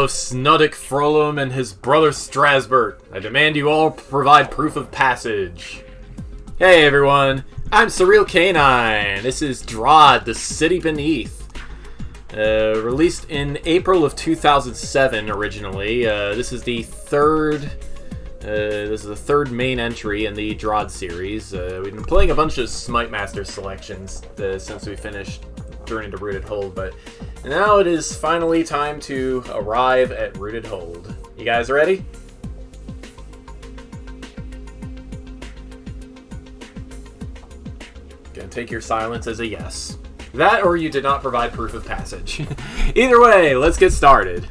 of Snuddick Frolum and his brother Strasburt. I demand you all provide proof of passage. Hey everyone, I'm Surreal Canine. This is DROD, The City Beneath. Released in April of 2007 originally. This is the third main entry in the DROD series. We've been playing a bunch of Smite Master selections since we finished Journey to Rooted Hold, but now it is finally time to arrive at Rooted Hold. You guys ready? Gonna take your silence as a yes. That or you did not provide proof of passage. Either way, let's get started.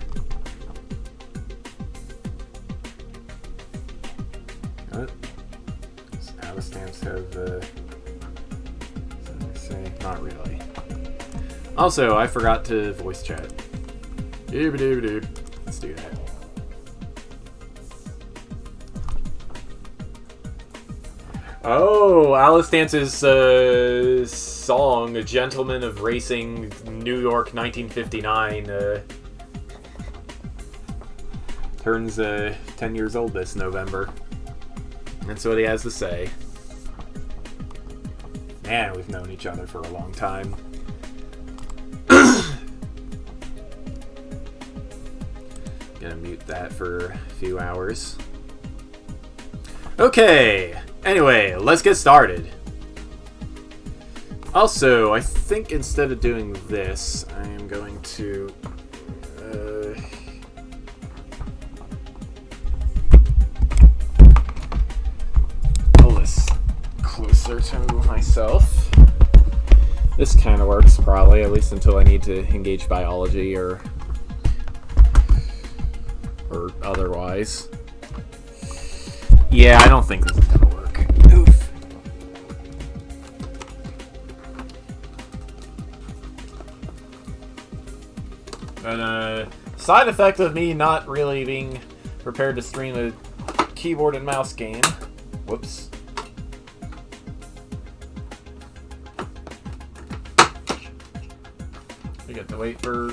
What? Now the stamps have, not really. Also, I forgot to voice chat. Doob-a-doob-a-doob. Let's do that. Oh, Alice Dance's song, A Gentleman of Racing, New York, 1959, turns 10 years old this November. That's what he has to say. Man, we've known each other for a long time. Gonna mute that for a few hours. Okay, anyway, let's get started. Also, I think instead of doing this, I am going to pull this closer to myself. This kind of works, probably, at least until I need to engage biology or otherwise. Yeah, I don't think this is gonna work. Oof. But, side effect of me not really being prepared to stream a keyboard and mouse game. Whoops. We get to wait for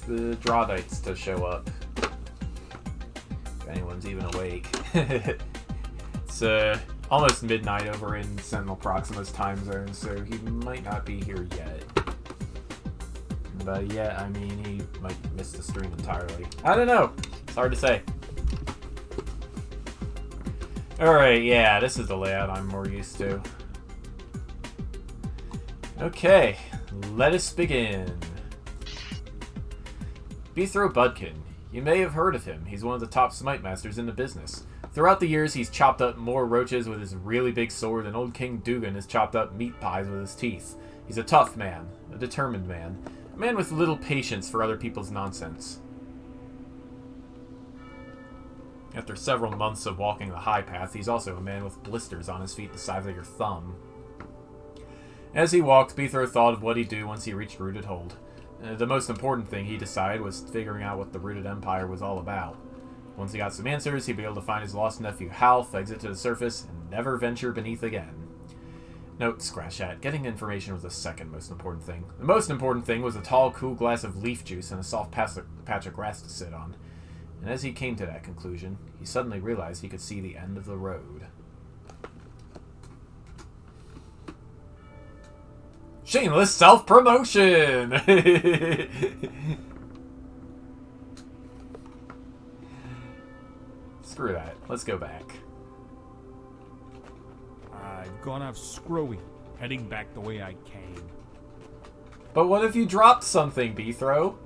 the DRODites to show up. If anyone's even awake. It's almost midnight over in Sentinel Proxima's time zone, so he might not be here yet. But yeah, I mean, he might miss the stream entirely. I don't know. It's hard to say. Alright, yeah, this is the layout I'm more used to. Okay, let us begin. Beethro Budkin. You may have heard of him. He's one of the top Smite Masters in the business. Throughout the years, he's chopped up more roaches with his really big sword than old King Dugan has chopped up meat pies with his teeth. He's a tough man, a determined man, a man with little patience for other people's nonsense. After several months of walking the high path, he's also a man with blisters on his feet the size of your thumb. As he walked, Beethro thought of what he'd do once he reached Rooted Hold. The most important thing, he decided, was figuring out what the Rooted Empire was all about. Once he got some answers, he'd be able to find his lost nephew Half, exit to the surface, and never venture beneath again. Note, scratch that. Getting information was the second most important thing. The most important thing was a tall, cool glass of leaf juice and a soft patch of grass to sit on. And as he came to that conclusion, he suddenly realized he could see the end of the road. Shameless self-promotion! Screw that. Let's go back. I've gone off screwy, heading back the way I came. But what if you dropped something, Beethro?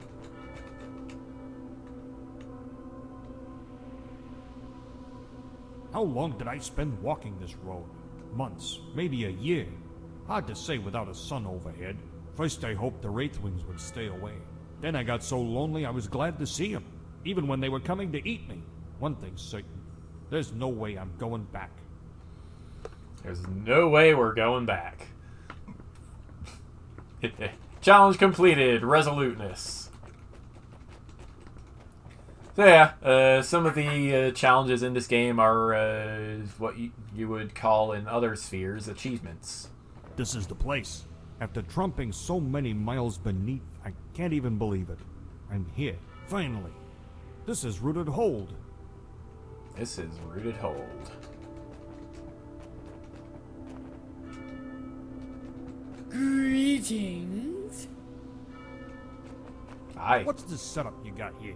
How long did I spend walking this road? Months, maybe a year. Hard to say without a sun overhead. First I hoped the Wraithwings would stay away. Then I got so lonely I was glad to see them, even when they were coming to eat me. One thing's certain, there's no way I'm going back. There's no way we're going back. Challenge completed. Resoluteness. So yeah, some of the challenges in this game are what you would call in other spheres achievements. This is the place. After trumping so many miles beneath, I can't even believe it. I'm here, finally. This is Rooted Hold. This is Rooted Hold. Greetings. Hi. What's this setup you got here?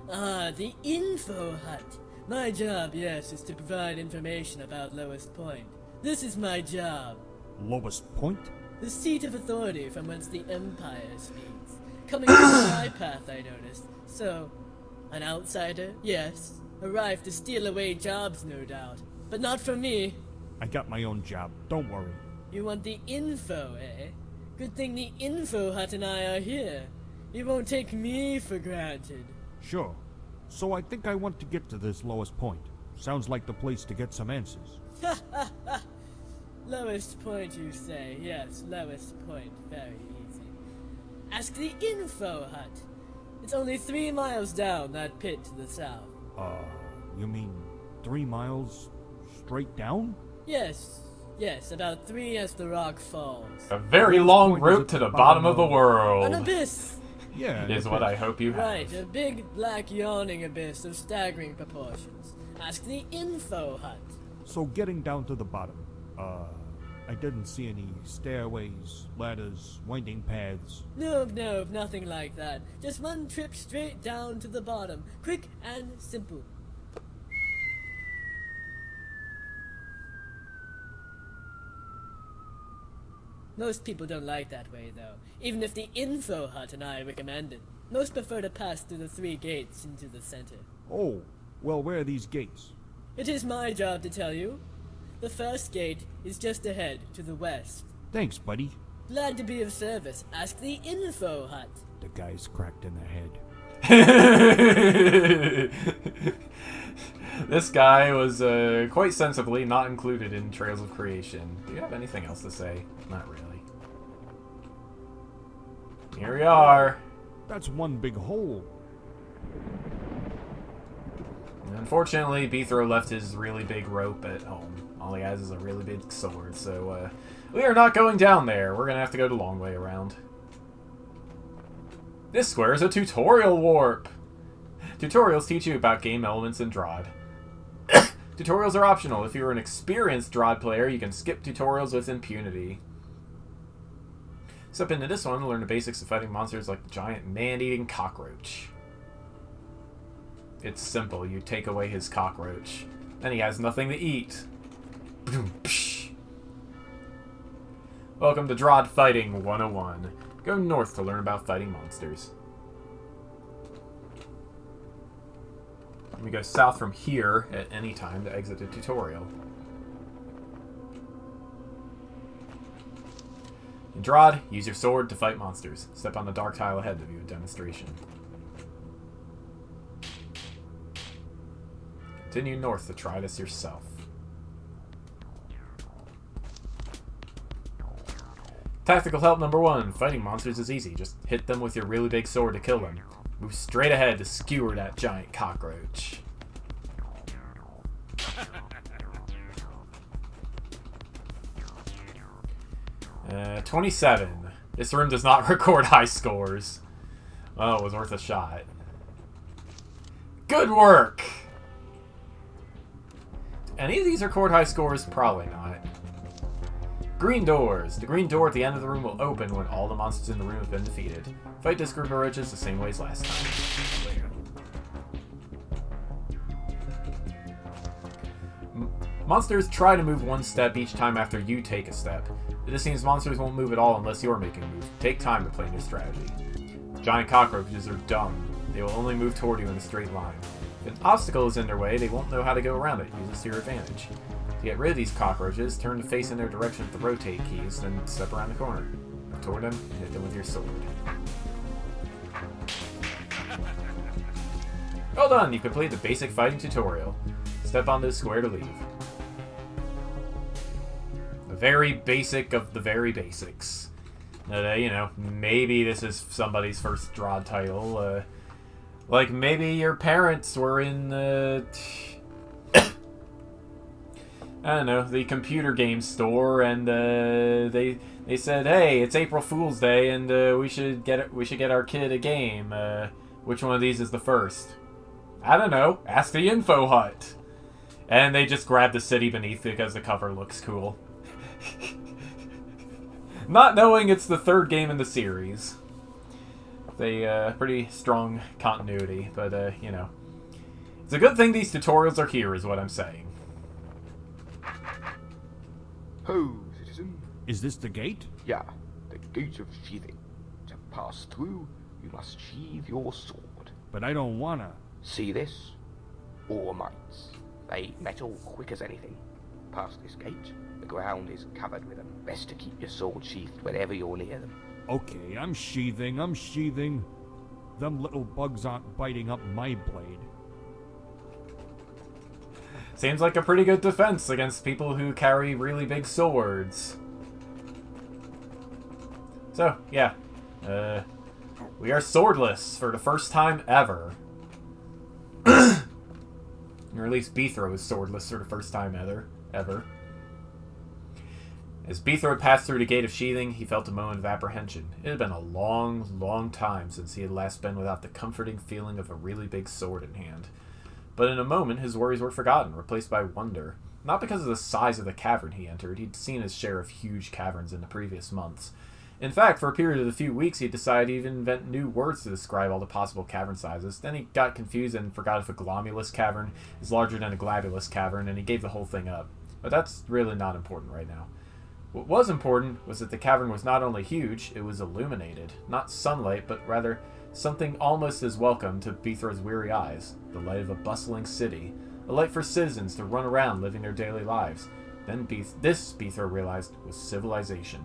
The info hut. My job, yes, is to provide information about Lowest Point. This is my job. Lowest Point? The seat of authority from whence the Empire speaks. Coming from the Sky Path, I noticed. So, an outsider, yes. Arrived to steal away jobs, no doubt. But not from me. I got my own job, don't worry. You want the info, eh? Good thing the info hut and I are here. You won't take me for granted. Sure. So I think I want to get to this Lowest Point. Sounds like the place to get some answers. Lowest point, you say? Yes, lowest point. Very easy. Ask the info hut. It's only 3 miles down that pit to the south. You mean 3 miles straight down? Yes, about 3 as the rock falls. A very long route to the bottom of the world. An abyss! Yeah. Is what I hope you have. Right, a big, black, yawning abyss of staggering proportions. Ask the info hut. So getting down to the bottom, I didn't see any stairways, ladders, winding paths. No, nothing like that. Just one trip straight down to the bottom. Quick and simple. Most people don't like that way, though. Even if the info hut and I recommend it. Most prefer to pass through the 3 gates into the center. Oh, well, where are these gates? It is my job to tell you. The first gate is just ahead to the west. Thanks, buddy. Glad to be of service. Ask the info hut. The guy's cracked in the head. This guy was quite sensibly not included in Trails of Creation. Do you have anything else to say? Not really. Here we are. That's one big hole. Unfortunately, Beethro left his really big rope at home. All he has is a really big sword, so we are not going down there. We're going to have to go the long way around. This square is a tutorial warp. Tutorials teach you about game elements in DROD. Tutorials are optional. If you're an experienced DROD player, you can skip tutorials with impunity. Step into this one to learn the basics of fighting monsters like the giant man-eating cockroach. It's simple. You take away his cockroach. Then he has nothing to eat. Boom, psh. Welcome to DROD Fighting 101. Go north to learn about fighting monsters. Let me go south from here at any time to exit the tutorial. In DROD, use your sword to fight monsters. Step on the dark tile ahead to view a demonstration. Continue north to try this yourself. Tactical help number 1. Fighting monsters is easy. Just hit them with your really big sword to kill them. Move straight ahead to skewer that giant cockroach. 27. This room does not record high scores. Well, it was worth a shot. Good work! Any of these record high scores? Probably not. Green doors. The green door at the end of the room will open when all the monsters in the room have been defeated. Fight this group of roaches the same way as last time. Monsters try to move one step each time after you take a step. This means monsters won't move at all unless you're making a move. Take time to play new strategy. Giant cockroaches are dumb. They will only move toward you in a straight line. If an obstacle is in their way, they won't know how to go around it. Use this to your advantage. To get rid of these cockroaches, turn to face in their direction with the rotate keys, then step around the corner. Move toward them and hit them with your sword. Well done! You've completed the basic fighting tutorial. Step on this square to leave. The very basic of the very basics. You know, maybe this is somebody's first DROD title. Like, maybe your parents were in I don't know, the computer game store, and they said, "Hey, it's April Fool's Day, and we should get our kid a game. Which one of these is the first?" I don't know. Ask the info hut. And they just grab the city beneath because the cover looks cool. Not knowing it's the third game in the series. They, pretty strong continuity, but, you know. It's a good thing these tutorials are here, is what I'm saying. Ho, citizen. Is this the gate? Yeah, the Gate of Sheathing. To pass through, you must sheathe your sword. But I don't wanna. See this? Ore mites. They metal quick as anything. Past this gate, the ground is covered with them. Best to keep your sword sheathed whenever you're near them. Okay, I'm sheathing. Them little bugs aren't biting up my blade. Seems like a pretty good defense against people who carry really big swords. So, yeah. We are swordless for the first time ever. Or at least Beethro is swordless for the first time ever. As Beethro passed through the Gate of Sheathing, he felt a moment of apprehension. It had been a long, long time since he had last been without the comforting feeling of a really big sword in hand. But in a moment, his worries were forgotten, replaced by wonder. Not because of the size of the cavern he entered. He'd seen his share of huge caverns in the previous months. In fact, for a period of a few weeks, he decided to even invent new words to describe all the possible cavern sizes. Then he got confused and forgot if a glomulus cavern is larger than a glabulus cavern, and he gave the whole thing up. But that's really not important right now. What was important was that the cavern was not only huge, it was illuminated. Not sunlight, but rather something almost as welcome to Beethro's weary eyes. The light of a bustling city. A light for citizens to run around living their daily lives. Then this, Beethro realized, was civilization.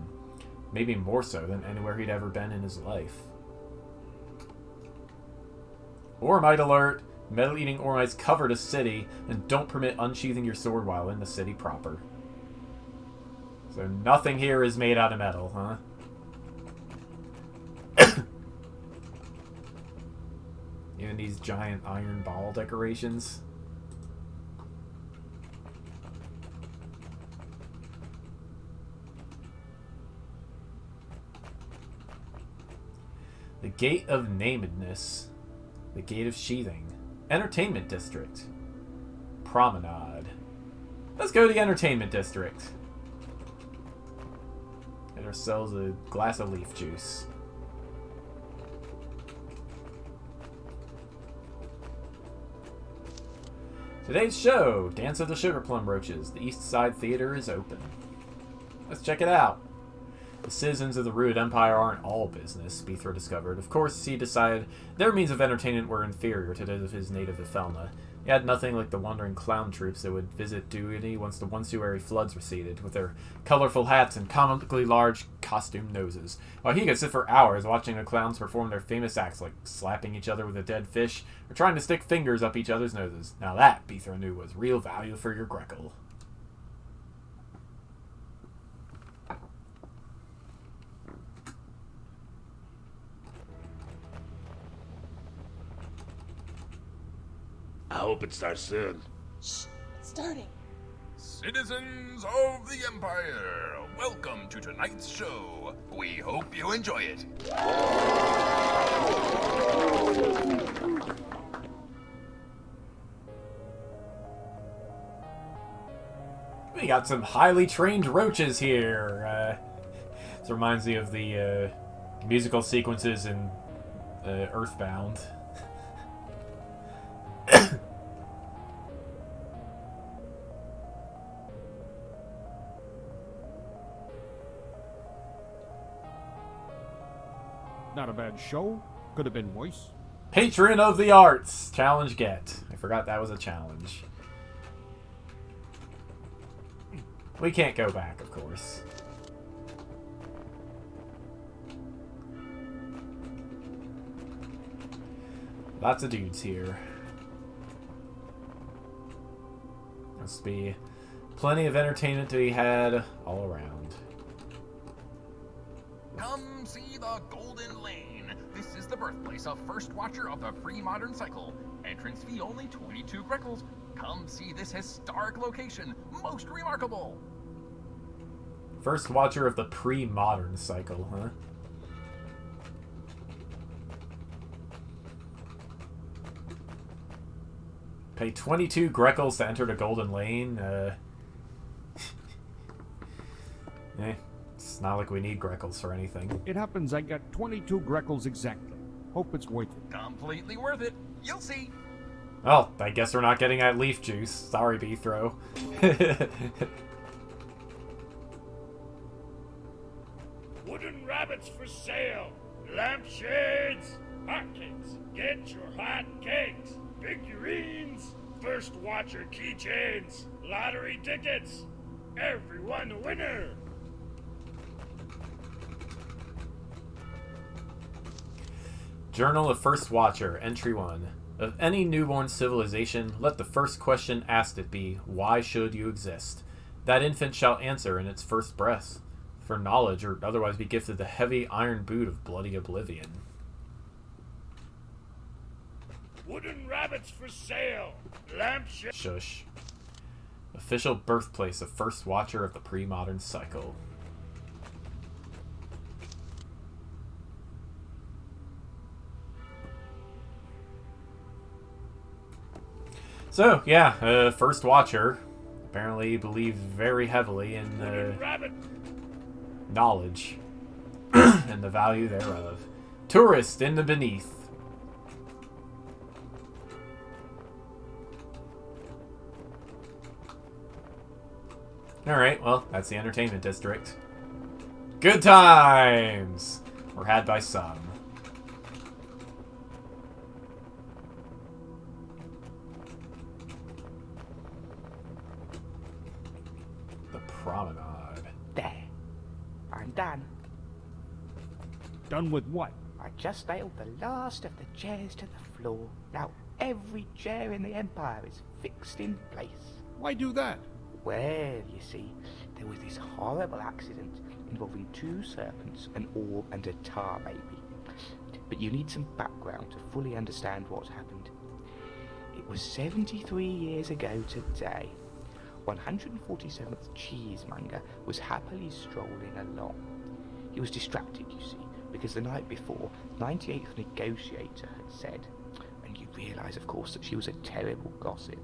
Maybe more so than anywhere he'd ever been in his life. Ormite alert! Metal-eating Ormites cover the city, and don't permit unsheathing your sword while in the city proper. So nothing here is made out of metal, huh? Even these giant iron ball decorations. The Gate of Nakedness. The Gate of Sheathing. Entertainment District. Promenade. Let's go to the Entertainment District. Get ourselves a glass of leaf juice. Today's show, Dance of the Sugar Plum Roaches. The East Side Theater is open. Let's check it out. The citizens of the Rooted Empire aren't all business, Beethro discovered. Of course, he decided their means of entertainment were inferior to those of his native Ifelna. He had nothing like the wandering clown troops that would visit Duity once the Onsuary floods receded, with their colorful hats and comically large costume noses. While he could sit for hours watching the clowns perform their famous acts like slapping each other with a dead fish, or trying to stick fingers up each other's noses. Now that, Beethro knew, was real value for your Greckle. I hope it starts soon. Shh, it's starting. Citizens of the Empire, welcome to tonight's show. We hope you enjoy it. We got some highly trained roaches here. This reminds me of the musical sequences in Earthbound. Not a bad show. Could have been worse. Patron of the Arts! Challenge get. I forgot that was a challenge. We can't go back, of course. Lots of dudes here. Must be plenty of entertainment to be had all around. Come see the Golden Lane. This is the birthplace of First Watcher of the pre-modern cycle. Entrance fee only 22 Greckles. Come see this historic location. Most remarkable. First Watcher of the pre-modern cycle, huh? Pay 22 Greckles to enter the Golden Lane. It's not like we need Greckles for anything. It happens I got 22 Greckles exactly. Hope it's worth it. Completely worth it. You'll see. Well, I guess we're not getting that leaf juice. Sorry, Beethro. Wooden rabbits for sale. Lampshades. Hotcakes. Get your hot cakes. Figurines. First Watcher keychains. Lottery tickets. Everyone a winner. Journal of First Watcher, Entry 1. Of any newborn civilization, let the first question asked it be, why should you exist? That infant shall answer in its first breath, for knowledge or otherwise be gifted the heavy iron boot of bloody oblivion. Wooden rabbits for sale. Lampshades. Shush. Official birthplace of First Watcher of the pre-modern cycle. So, yeah, First Watcher apparently believes very heavily in knowledge and the value thereof. Tourist in the beneath. Alright, well, that's the entertainment district. Good times! Were had by some. Promenade. There. I'm done. Done with what? I just nailed the last of the chairs to the floor. Now every chair in the Empire is fixed in place. Why do that? Well, you see, there was this horrible accident involving 2 serpents, an orb, and a tar baby. But you need some background to fully understand what happened. It was 73 years ago today. 147th Cheesemonger was happily strolling along. He was distracted, you see, because the night before, 98th Negotiator had said, and you realise, of course, that she was a terrible gossip.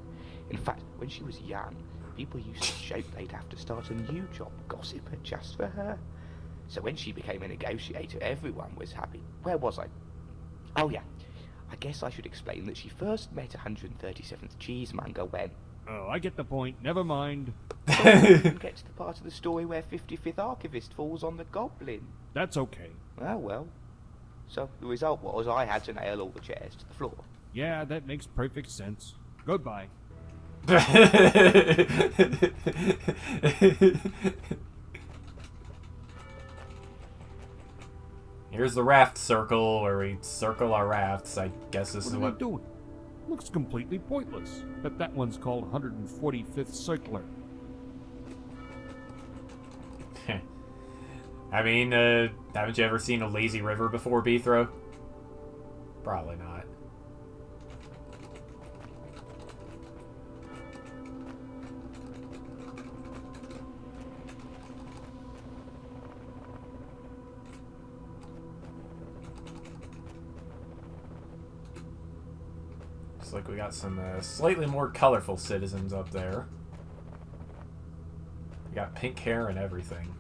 In fact, when she was young, people used to joke they'd have to start a new job gossiper just for her. So when she became a negotiator, everyone was happy. Where was I? Oh yeah, I guess I should explain that she first met 137th Cheesemonger when... Oh, I get the point. Never mind. Get to the part of the story where 55th Archivist falls on the goblin. That's okay. Oh, well. So the result was I had to nail all the chairs to the floor. Yeah, that makes perfect sense. Goodbye. Here's the raft circle where we circle our rafts. I guess this is What are what... they doing? Looks completely pointless. But that one's called 145th Circular. I mean, haven't you ever seen a lazy river before, Beethro? Probably not. Looks like we got some slightly more colorful citizens up there. We got pink hair and everything.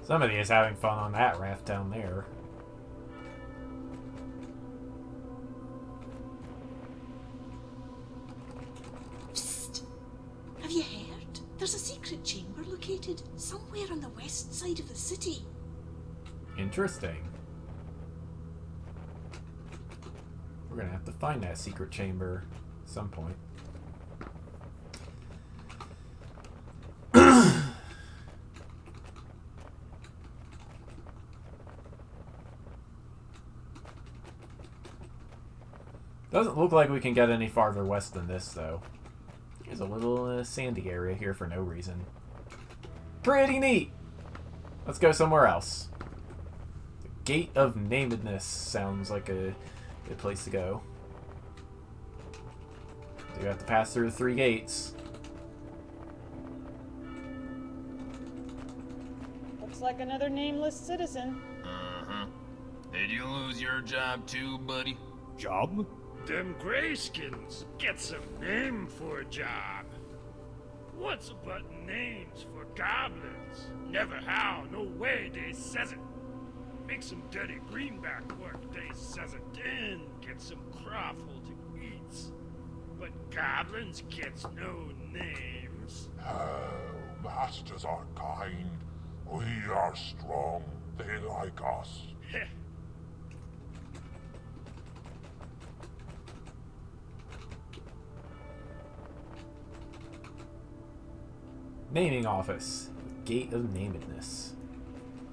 Somebody is having fun on that raft down there. Psst! Have you heard? There's a secret chamber located somewhere on the west side of the city. Interesting. We're gonna have to find that secret chamber at some point. Doesn't look like we can get any farther west than this, though. There's a little sandy area here for no reason. Pretty neat! Let's go somewhere else. Gate of Nakedness sounds like a good place to go. So you have to pass through the 3 gates. Looks like another nameless citizen. Uh-huh. Did you lose your job too, buddy? Job? Them Greyskins get some name for a job. What's about names for goblins? Never how, no way they says it. Make some dirty greenback work, they says it. Then get some crawful to eat. But goblins gets no names. Oh, masters are kind. We are strong. They like us. Heh. Naming office. Gate of Nakedness.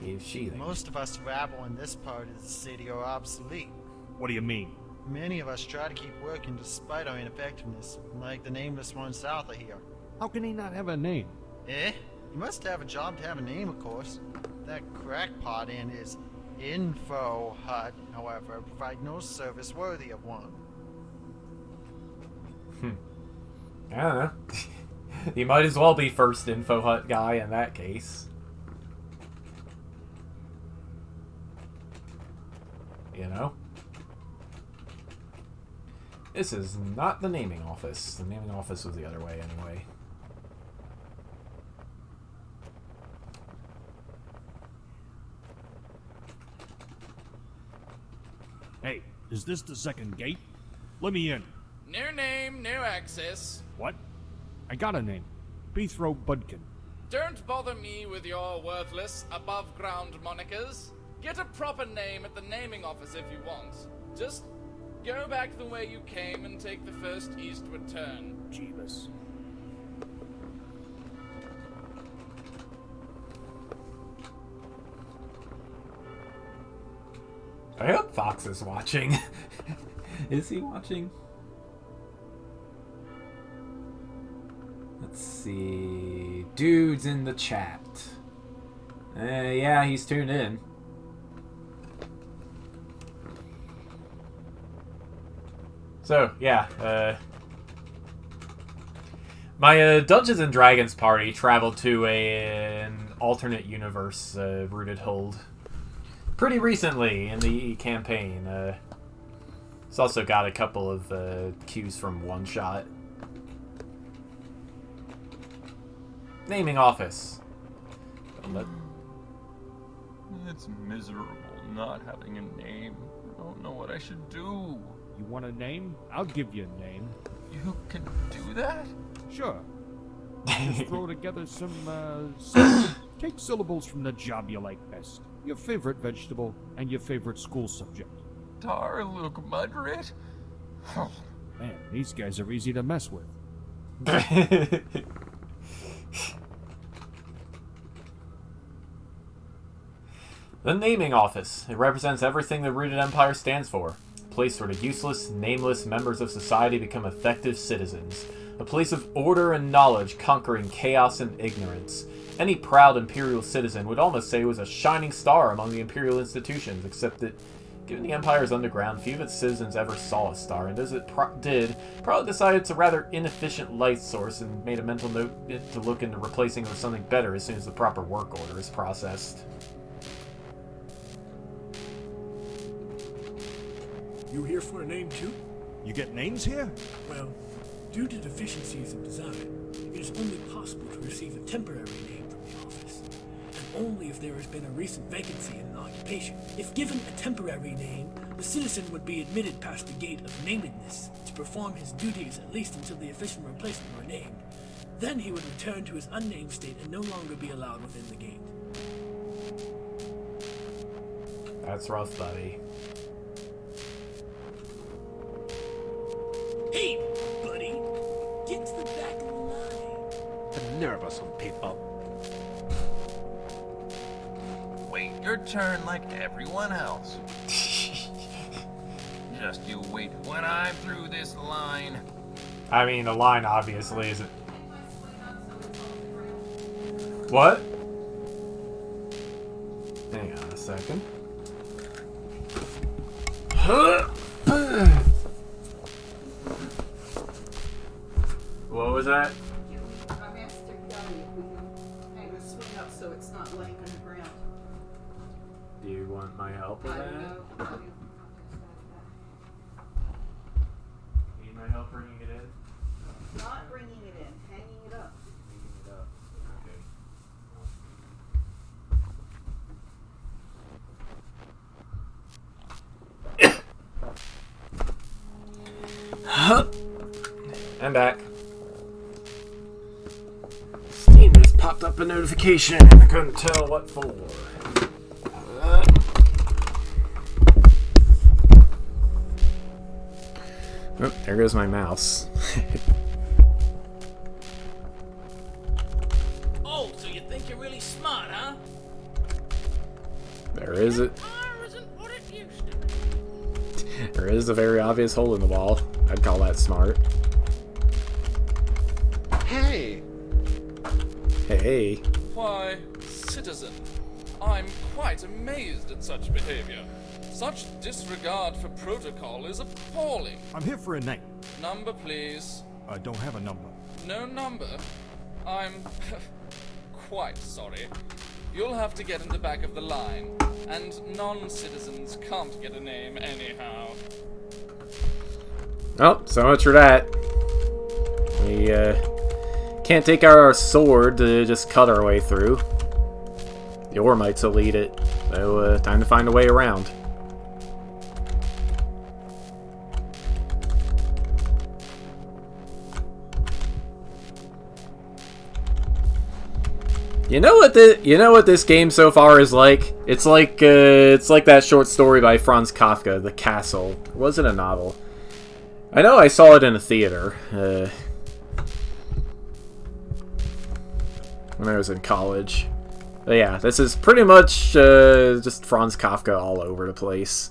Gave sheathing. Most of us rabble in this part of the city are obsolete. What do you mean? Many of us try to keep working despite our ineffectiveness, like the nameless one south of here. How can he not have a name? Eh? You must have a job to have a name, of course. That crackpot in his info hut, however, provide no service worthy of one. I don't know. You might as well be first info hut guy in that case. You know? This is not the naming office. The naming office was the other way anyway. Hey, is this the second gate? Let me in. No name, no access. What? I got a name. Beethro Budkin. Don't bother me with your worthless, above-ground monikers. Get a proper name at the naming office if you want. Just go back the way you came and take the first eastward turn. Jeebus. I hope Fox is watching. Is he watching? Let's see. Dude's in the chat. Yeah, he's tuned in. So, yeah, my Dungeons & Dragons party traveled to an alternate universe rooted hold pretty recently in the campaign. It's also got a couple of cues from One Shot. Naming office. It's miserable not having a name. I don't know what I should do. You want a name? I'll give you a name. You can do that? Sure. Just throw together some take syllables from the job you like best. Your favorite vegetable and your favorite school subject. Tarluk Mudrit? Man, these guys are easy to mess with. The naming office. It represents everything the Rooted Empire stands for. A place where the useless, nameless members of society become effective citizens. A place of order and knowledge conquering chaos and ignorance. Any proud Imperial citizen would almost say it was a shining star among the Imperial institutions, except that, given the Empire's underground, few of its citizens ever saw a star, and as it probably decided it's a rather inefficient light source and made a mental note to look into replacing it with something better as soon as the proper work order is processed. You here for a name too? You get names here? Well, due to deficiencies in design, it is only possible to receive a temporary name from the office, and only if there has been a recent vacancy in an occupation. If given a temporary name, the citizen would be admitted past the Gate of Nakedness to perform his duties at least until the efficient replacement were named. Then he would return to his unnamed state and no longer be allowed within the gate. That's rough, buddy. Hey, buddy! Get to the back of the line! The nerve of some people. Wait your turn like everyone else. Just you wait when I'm through this line. I mean, the line obviously isn't... What? Hang on a second. What was that? I'm asked to Gary if we can hang the swing up so it's not laying on the ground. Do you want my help with I that? don't know. Need my help bringing it in? Not bringing it in, hanging it up. Hanging it up. Okay. I'm back. Steam just popped up a notification. I couldn't tell what for. Oh, there goes my mouse. Oh, so you think you're really smart, huh? There is it. Fire isn't what it used to be. There is a very obvious hole in the wall. I'd call that smart. Hey! Hey. Why, citizen, I'm quite amazed at such behavior. Such disregard for protocol is appalling. I'm here for a night. Number, please. I don't have a number. No number? I'm quite sorry. You'll have to get in the back of the line, and non-citizens can't get a name anyhow. Oh, so much for that. We can't take our sword to just cut our way through. The Ormites will lead it, so time to find a way around. You know what this game so far is like? It's like that short story by Franz Kafka, The Castle. Or was it a novel? I know I saw it in a theater when I was in college. But yeah, this is pretty much just Franz Kafka all over the place.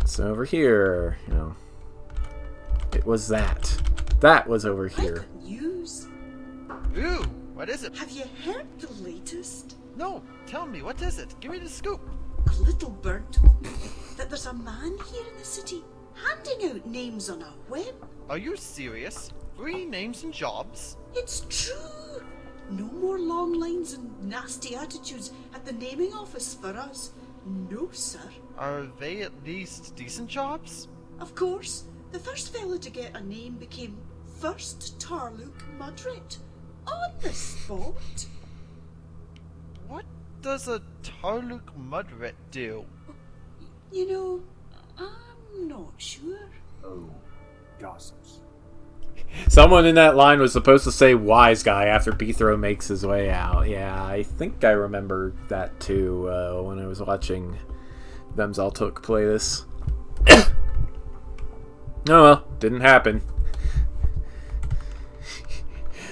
So over here, you know. It was that. That was over here. News. Ooh, what is it? Have you heard the latest? No, tell me, what is it? Give me the scoop. A little bird told me that there's a man here in the city handing out names on a whim. Are you serious? Free names and jobs? It's true. No more long lines and nasty attitudes at the naming office for us. No, sir. Are they at least decent jobs? Of course. The first fella to get a name became First Tarluk Mudrit. On the spot. What does a Tarluk Mudrit do? You know, I'm not sure. Oh, gossips. Someone in that line was supposed to say wise guy after Beethro makes his way out. Yeah, I think I remember that too when I was watching Themsaltook play this. Oh well, didn't happen.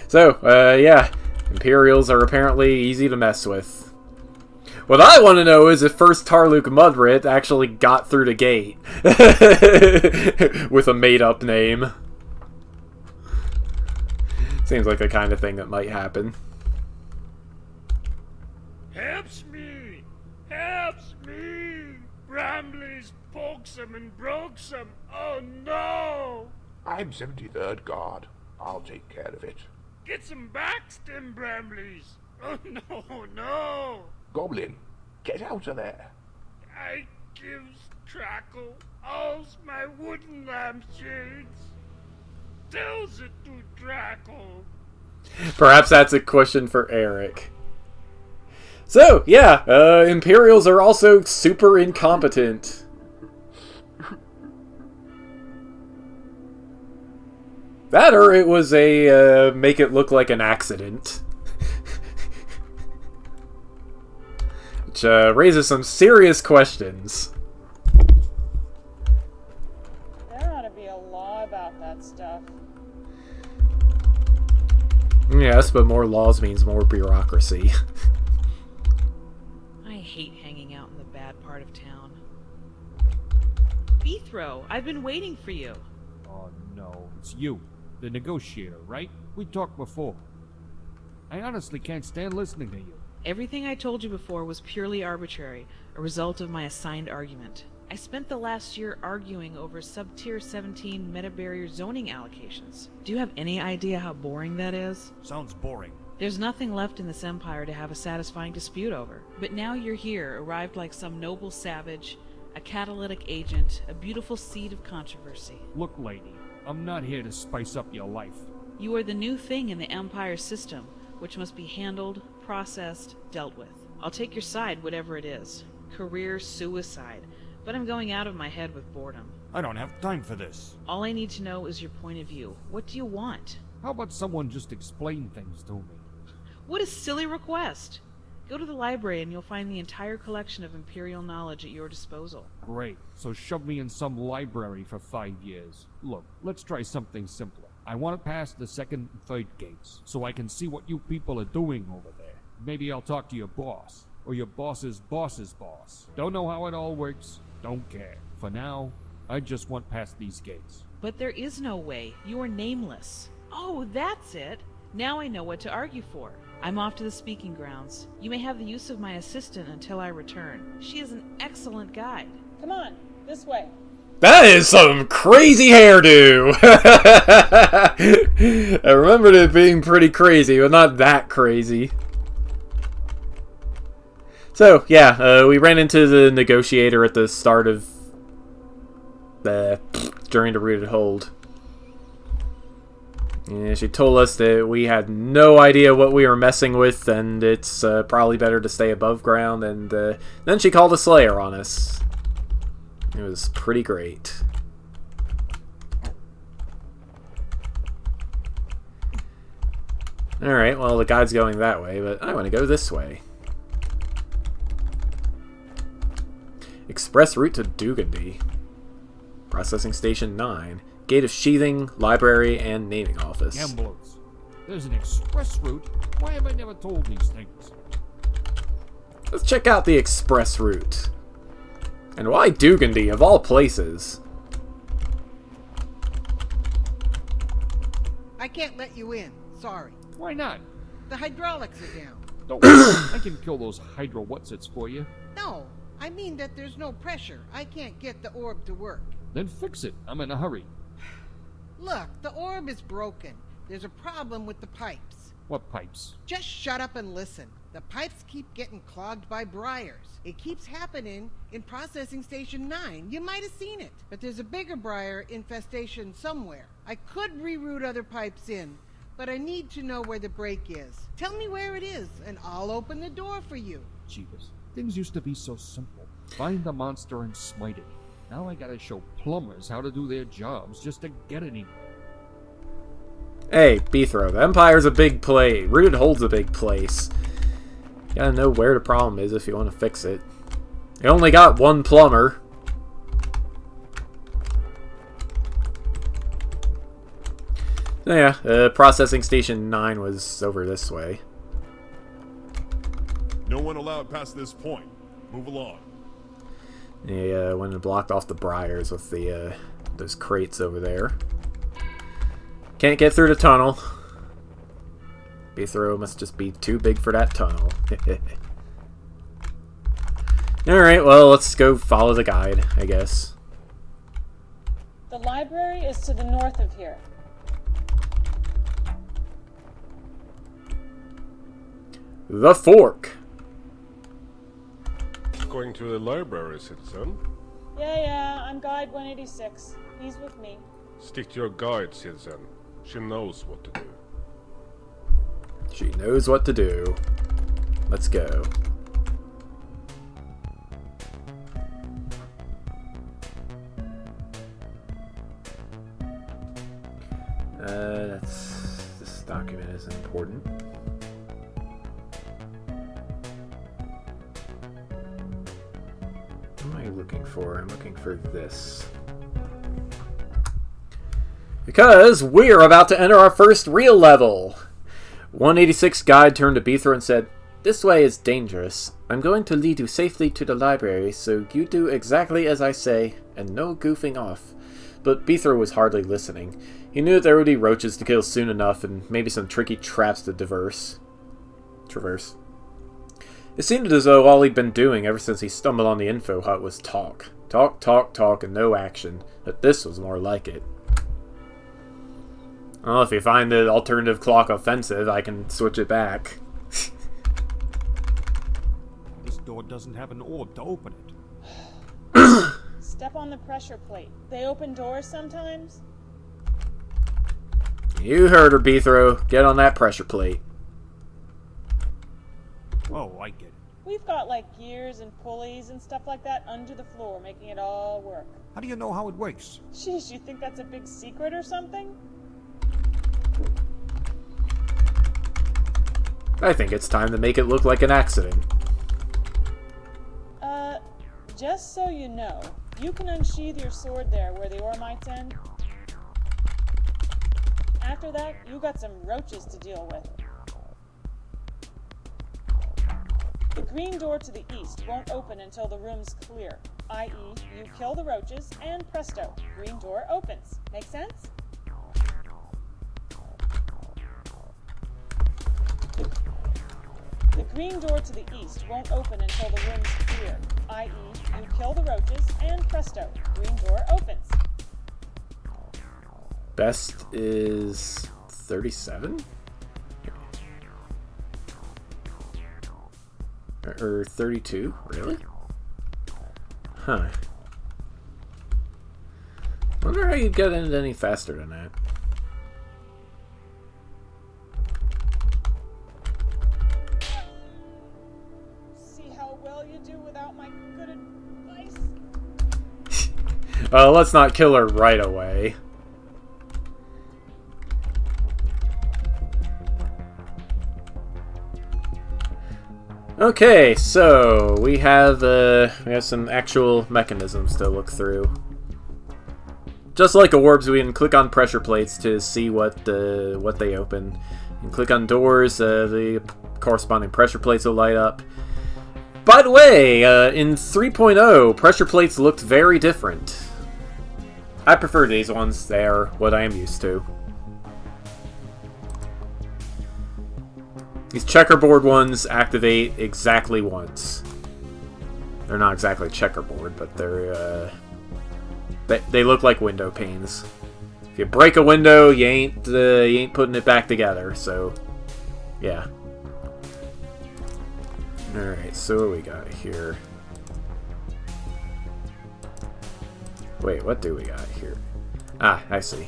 So, yeah, Imperials are apparently easy to mess with. What I want to know is if First Tarluk Mudrit actually got through the gate with a made-up name. Seems like the kind of thing that might happen. Helps me! Helps me! Bramley's pokesome and brokesome. Oh no! I'm 73rd Guard. I'll take care of it. Get some backstem, Bramleys! Oh no, no! Goblin, get out of there. I gives Trackle all's my wooden lampshades. Tells it to Trackle. Perhaps that's a question for Eric. So, yeah, Imperials are also super incompetent. That or it was a make it look like an accident. Which raises some serious questions. There ought to be a law about that stuff. Yes, but more laws means more bureaucracy. I hate hanging out in the bad part of town. Beethro, I've been waiting for you. Oh no, it's you. The negotiator, right? We talked before. I honestly can't stand listening to you. Everything I told you before was purely arbitrary, a result of my assigned argument. I spent the last year arguing over sub-tier 17 meta-barrier zoning allocations. Do you have any idea how boring that is? Sounds boring. There's nothing left in this empire to have a satisfying dispute over. But now you're here, arrived like some noble savage, a catalytic agent, a beautiful seed of controversy. Look, lady, I'm not here to spice up your life. You are the new thing in the empire system, which must be handled, processed, dealt with. I'll take your side, whatever it is. Career suicide. But I'm going out of my head with boredom. I don't have time for this. All I need to know is your point of view. What do you want? How about someone just explain things to me? What a silly request! Go to the library and you'll find the entire collection of Imperial knowledge at your disposal. Great. So shove me in some library for 5 years. Look, let's try something simpler. I want to pass the second and third gates, so I can see what you people are doing over there. Maybe I'll talk to your boss, or your boss's boss's boss. Don't know how it all works, don't care. For now, I just want past these gates. But there is no way. You are nameless. Oh, that's it. Now I know what to argue for. I'm off to the speaking grounds. You may have the use of my assistant until I return. She is an excellent guide. Come on, this way. That is some crazy hairdo! I remembered it being pretty crazy, but not that crazy. So, yeah, we ran into the negotiator at the start of during the Rooted Hold. Yeah, she told us that we had no idea what we were messing with, and it's probably better to stay above ground, and then she called a Slayer on us. It was pretty great. Alright, well, the guide's going that way, but I want to go this way. Express route to Dugandy. Processing Station 9. Gate of Sheathing, Library, and Naming Office. Gamblers. There's an express route. Why have I never told these things? Let's check out the express route. And why Dugandy, of all places? I can't let you in. Sorry. Why not? The hydraulics are down. Don't worry. I can kill those hydro whatsits for you. No, I mean that there's no pressure. I can't get the orb to work. Then fix it. I'm in a hurry. Look, the orb is broken. There's a problem with the pipes. What pipes? Just shut up and listen. The pipes keep getting clogged by briars. It keeps happening in Processing Station 9. You might have seen it. But there's a bigger briar infestation somewhere. I could reroute other pipes in, but I need to know where the break is. Tell me where it is, and I'll open the door for you. Jeebus. Things used to be so simple. Find the monster and smite it. Now I gotta show plumbers how to do their jobs just to get anywhere. Hey, Bethro, the Empire's a big place. Rooted Hold's a big place. You gotta know where the problem is if you want to fix it. You only got one plumber. So yeah, Processing Station 9 was over this way. No one allowed past this point. Move along. Yeah, went and blocked off the briars with the those crates over there. Can't get through the tunnel. Bethro must just be too big for that tunnel. Alright, well, let's go follow the guide, I guess. The library is to the north of here. The Fork. Going to the library, citizen? Yeah, I'm guide 186. He's with me. Stick to your guide, citizen. She knows what to do. She knows what to do. Let's go. This document is important. What am I looking for? I'm looking for this. Because we're about to enter our first real level. 186 guide turned to Bethro and said, "This way is dangerous. I'm going to lead you safely to the library, so you do exactly as I say, and no goofing off." But Bethro was hardly listening. He knew that there would be roaches to kill soon enough, and maybe some tricky traps to traverse. traverse. It seemed as though all he'd been doing ever since he stumbled on the info hut was talk. Talk, talk, talk, and no action. But this was more like it. Well, if you find the alternative clock offensive, I can switch it back. This door doesn't have an orb to open it. Step on the pressure plate. They open doors sometimes? You heard her, Beethro. Get on that pressure plate. Oh, I get it. We've got like gears and pulleys and stuff like that under the floor, making it all work. How do you know how it works? Sheesh, you think that's a big secret or something? I think it's time to make it look like an accident. Just so you know, you can unsheath your sword there where the ore mites end. After that, you got some roaches to deal with. The green door to the east won't open until the room's clear, i.e. you kill the roaches and presto, green door opens. Make sense? The green door to the east won't open until the room's clear, i.e. you kill the roaches and presto, green door opens. Best is 37? Or 32? Really? Huh. Wonder how you'd get into any faster than that. See how well you do without my good advice? Well, let's not kill her right away. Okay, so we have some actual mechanisms to look through. Just like orbs, we can click on pressure plates to see what they open. You can click on doors, the corresponding pressure plates will light up. By the way, in 3.0, pressure plates looked very different. I prefer these ones. They are what I am used to. These checkerboard ones activate exactly once. They're not exactly checkerboard, but they're they look like window panes. If you break a window, you ain't putting it back together. So, yeah. All right. So what we got here? Wait, what do we got here? Ah, I see.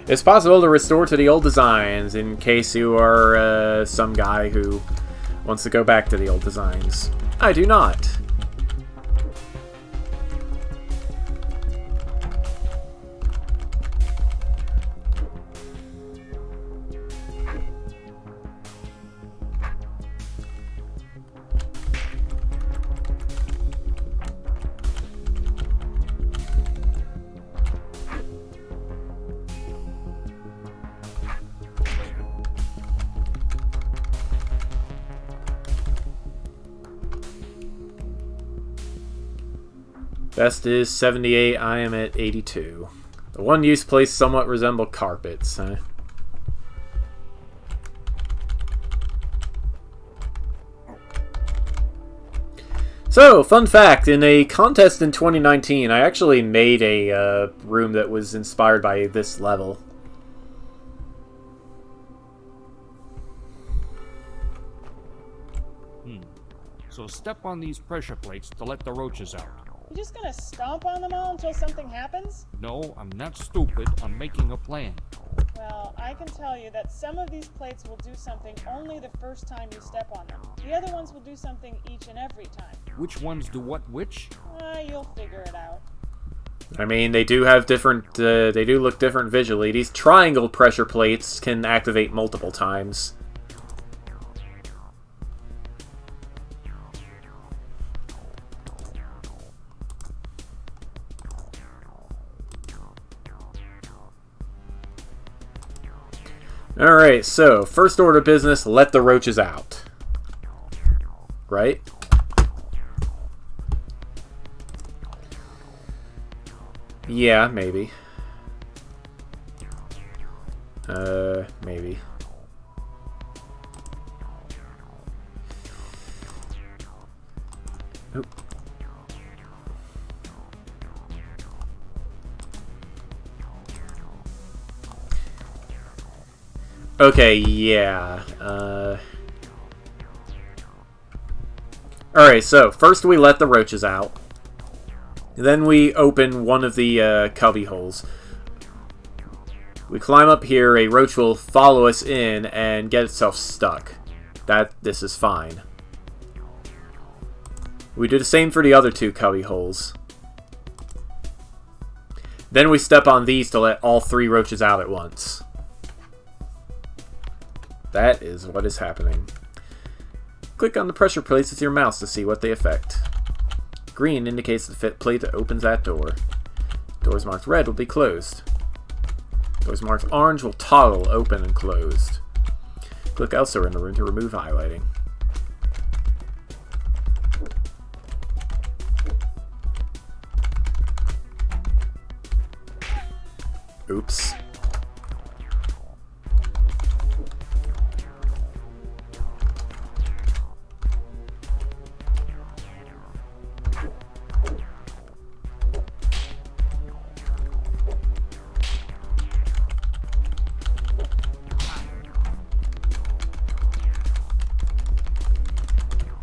It's possible to restore to the old designs in case you are some guy who wants to go back to the old designs. I do not. Best is 78, I am at 82. The one-use plates somewhat resemble carpets, huh? So, fun fact, in a contest in 2019, I actually made a room that was inspired by this level. So step on these pressure plates to let the roaches out. You just gonna stomp on them all until something happens? No, I'm not stupid. I'm making a plan. Well, I can tell you that some of these plates will do something only the first time you step on them. The other ones will do something each and every time. Which ones do what which? You'll figure it out. I mean, they do have different, they do look different visually. These triangle pressure plates can activate multiple times. Alright, so, first order of business, let the roaches out. Right? Yeah, maybe. Maybe. Oop. Okay, yeah. Alright, so first we let the roaches out. Then we open one of the cubby holes. We climb up here, a roach will follow us in and get itself stuck. This is fine. We do the same for the other 2 cubby holes. Then we step on these to let all 3 roaches out at once. That is what is happening. Click on the pressure plates with your mouse to see what they affect. Green indicates the fit plate that opens that door. Doors marked red will be closed. Doors marked orange will toggle open and closed. Click elsewhere in the room to remove highlighting. Oops.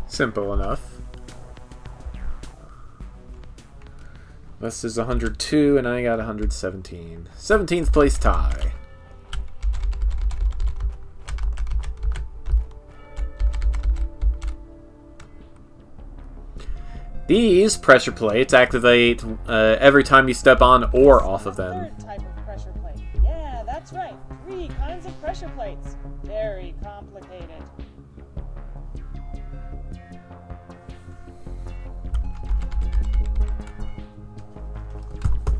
Simple enough. This is 102 and I got 117. 17th place tie. These pressure plates activate every time you step on or off of them. Third type of pressure plate. Yeah, that's right. 3 kinds of pressure plates. Very complicated.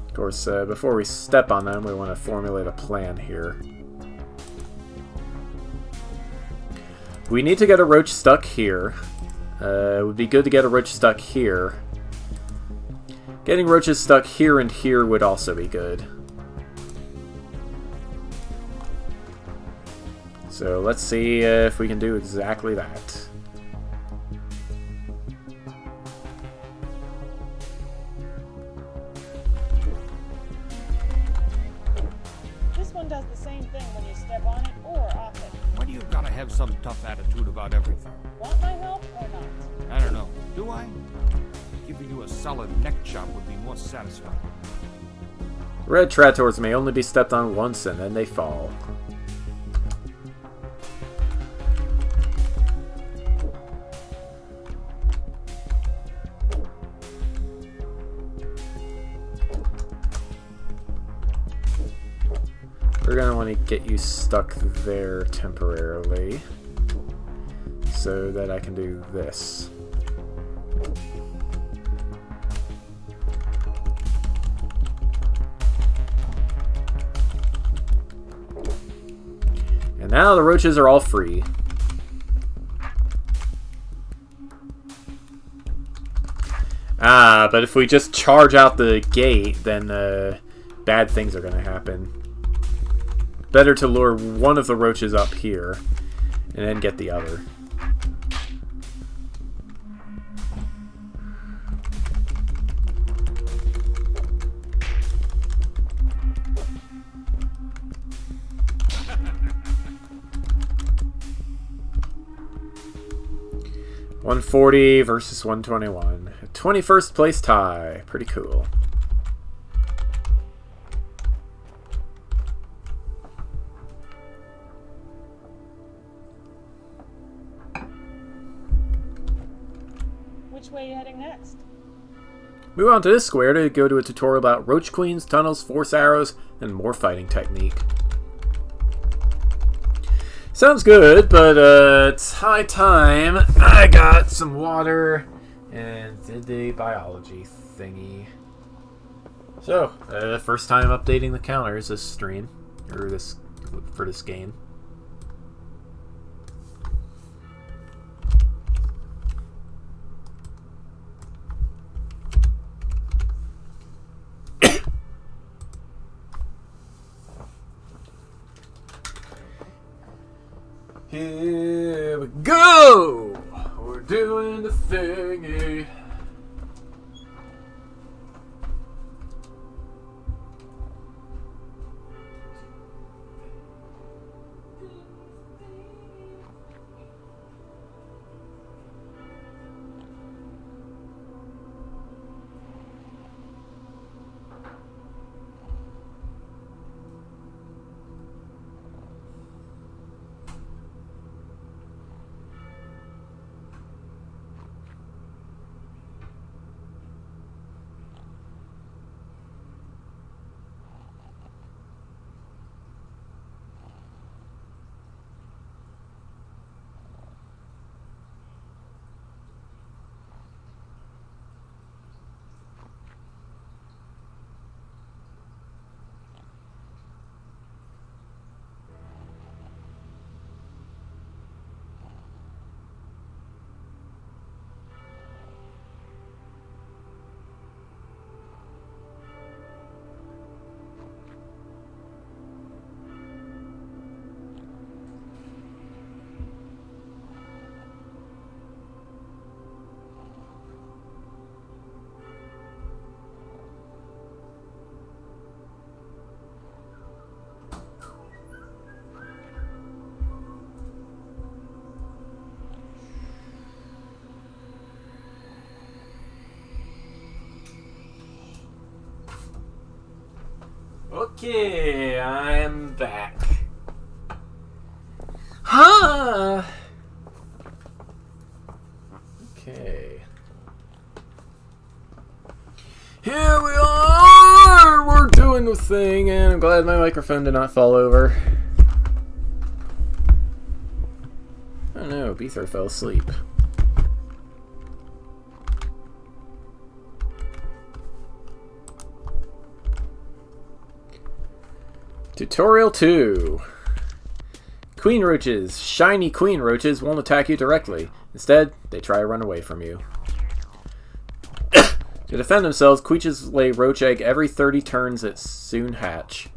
Of course, before we step on them, we want to formulate a plan here. We need to get a roach stuck here. It would be good to get a roach stuck here. Getting roaches stuck here and here would also be good. So let's see if we can do exactly that. This one does the same thing when you step on it or off it. Why do you gotta have some tough attitude about everything? Want my help or not? I don't know. Do I? Giving you a solid neck chop would be more satisfying. Red Trators may only be stepped on once and then they fall. We're going to want to get you stuck there temporarily so that I can do this. And now the roaches are all free. But if we just charge out the gate, then bad things are going to happen. Better to lure one of the roaches up here and then get the other. $140 versus $121. 21st place tie. Pretty cool. Which way are you heading next? Move on to this square to go to a tutorial about roach queens, tunnels, force arrows, and more fighting technique. Sounds good, but it's high time I got some water and did the biology thingy. So, first time updating the counters this stream, or for this game. Here we go! We're doing the thingy. Okay, I'm back. Huh? Okay. Here we are! We're doing the thing, and I'm glad my microphone did not fall over. Oh no, Beether fell asleep. Tutorial 2. Queen roaches. Shiny queen roaches won't attack you directly. Instead, they try to run away from you. To defend themselves, queeches lay roach egg every 30 turns that soon hatch.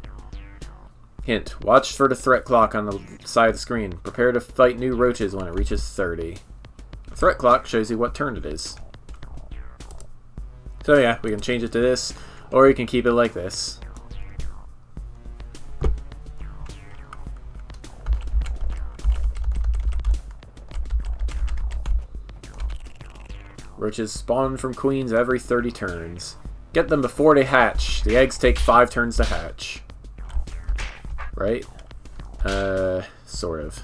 Hint, watch for the threat clock on the side of the screen. Prepare to fight new roaches when it reaches 30. The threat clock shows you what turn it is. So yeah, we can change it to this, or you can keep it like this. Roaches spawn from queens every 30 turns. Get them before they hatch. The eggs take 5 turns to hatch. Right? Sort of.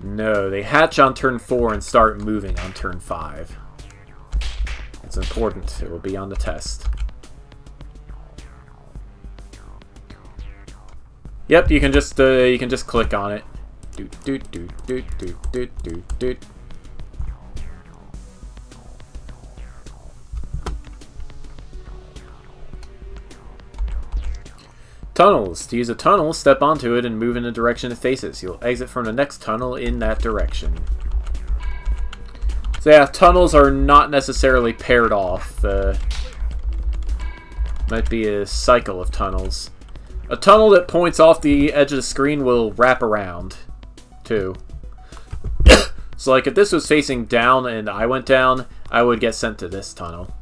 No, they hatch on turn 4 and start moving on turn 5. It's important. It will be on the test. Yep, you can just click on it. Doot doot doot doot doot doot doot doot. Tunnels. To use a tunnel, step onto it and move in the direction it faces. You'll exit from the next tunnel in that direction. So yeah, tunnels are not necessarily paired off. Might be a cycle of tunnels. A tunnel that points off the edge of the screen will wrap around, too. So like if this was facing down and I went down, I would get sent to this tunnel.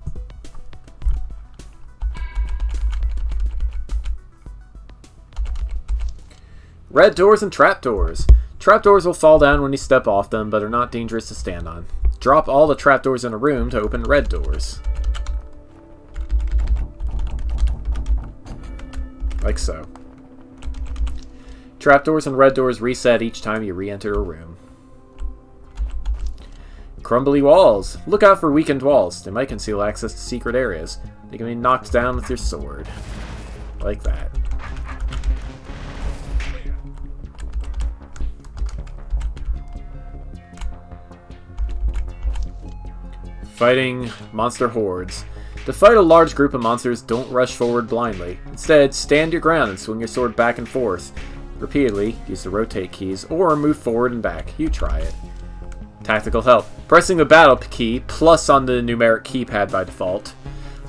Red doors and trapdoors. Trapdoors will fall down when you step off them, but are not dangerous to stand on. Drop all the trapdoors in a room to open red doors. Like so. Trapdoors and red doors reset each time you re-enter a room. Crumbly walls. Look out for weakened walls. They might conceal access to secret areas. They can be knocked down with your sword. Like that. Fighting monster hordes. To fight a large group of monsters, don't rush forward blindly. Instead, stand your ground and swing your sword back and forth. Repeatedly, use the rotate keys, or move forward and back. You try it. Tactical help. Pressing the battle key, plus on the numeric keypad by default,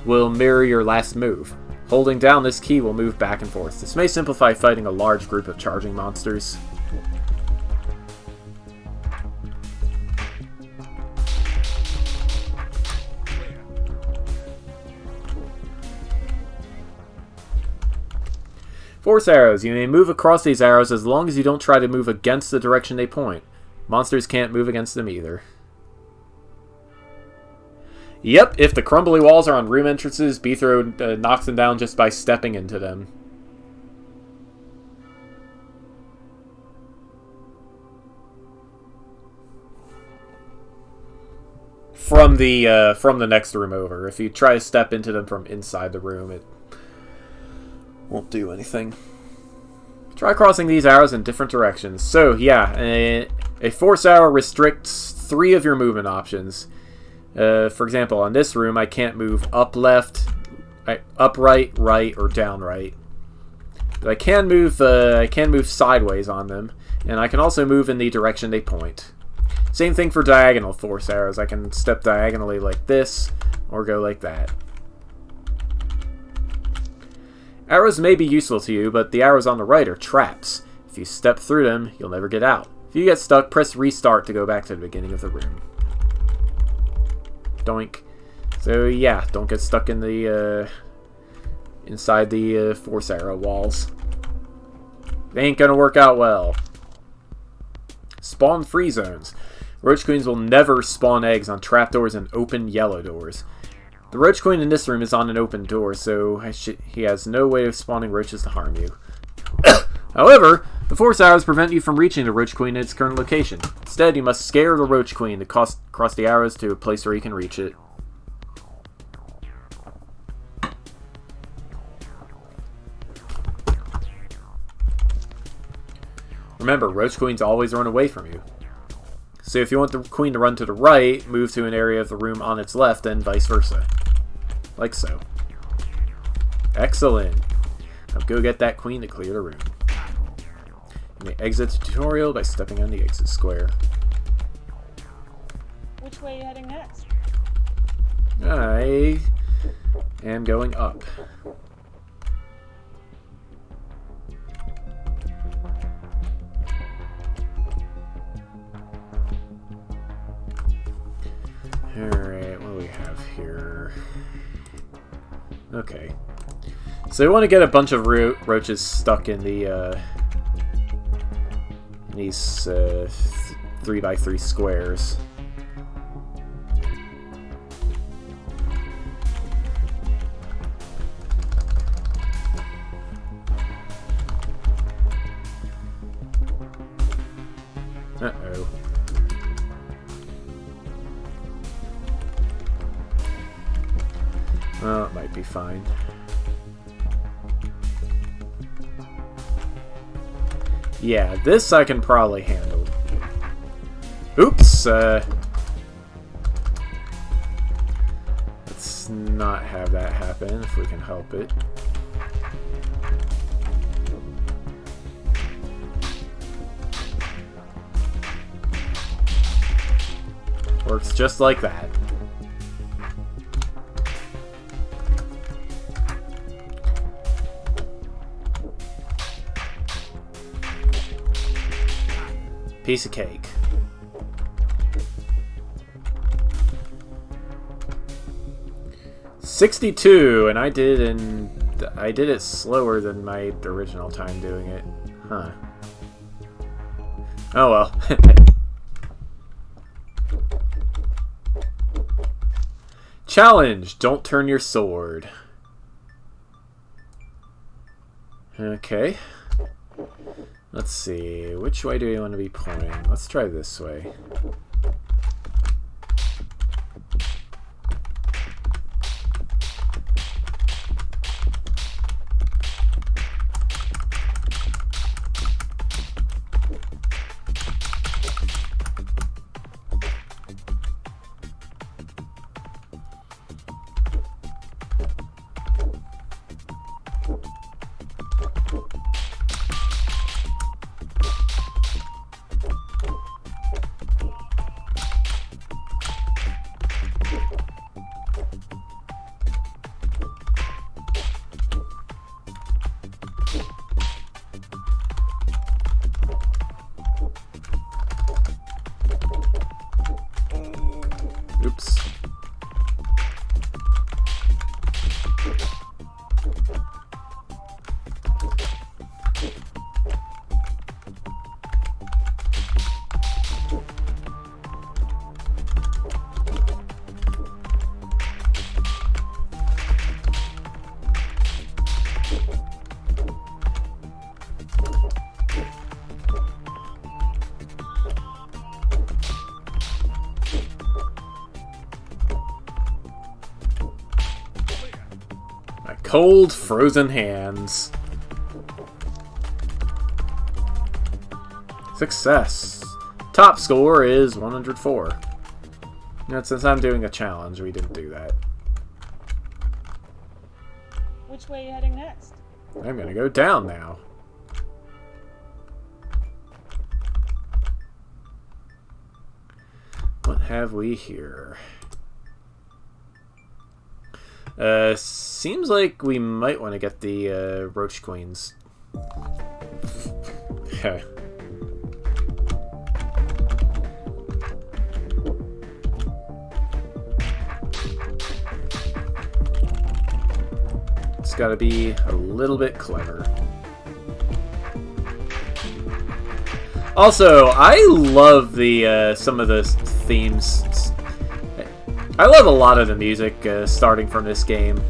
will mirror your last move. Holding down this key will move back and forth. This may simplify fighting a large group of charging monsters. Force arrows. You may move across these arrows as long as you don't try to move against the direction they point. Monsters can't move against them either. Yep, if the crumbly walls are on room entrances, Beethro knocks them down just by stepping into them. From the next room over. If you try to step into them from inside the room, it won't do anything. Try crossing these arrows in different directions. So, yeah, a force arrow restricts 3 of your movement options. For example, on this room, I can't move up left, up right, or down right. But I can move sideways on them, and I can also move in the direction they point. Same thing for diagonal force arrows. I can step diagonally like this, or go like that. Arrows may be useful to you, but the arrows on the right are traps. If you step through them, you'll never get out. If you get stuck, press restart to go back to the beginning of the room. Doink. So yeah, don't get stuck in the inside the force arrow walls. They ain't gonna work out well. Spawn free zones. Roach queens will never spawn eggs on trapdoors and open yellow doors. The Roach Queen in this room is on an open door, so he has no way of spawning roaches to harm you. However, the Force Arrows prevent you from reaching the Roach Queen at its current location. Instead, you must scare the Roach Queen to cross the arrows to a place where you can reach it. Remember, Roach Queens always run away from you. So if you want the Queen to run to the right, move to an area of the room on its left, and vice versa. Like so. Excellent. Now go get that Queen to clear the room. You may exit the tutorial by stepping on the exit square. Which way are you heading next? I am going up. Alright, what do we have here? Okay. So we want to get a bunch of roaches stuck in the, in these 3x3 squares. Uh-oh. Well, it might be fine. Yeah, this I can probably handle. Oops! Let's not have that happen if we can help it. Works just like that. Piece of cake. $62, and I did it slower than my original time doing it. Huh. Oh well. Challenge! Don't turn your sword. Okay. Let's see, which way do we want to be pointing? Let's try this way. Oops. Cold, frozen hands. Success. Top score is 104. Now, since I'm doing a challenge, we didn't do that. Which way are you heading next? I'm gonna go down now. What have we here? Seems like we might want to get the Roach Queens. Okay. It's got to be a little bit clever. Also, I love the some of the themes. I love a lot of the music starting from this game.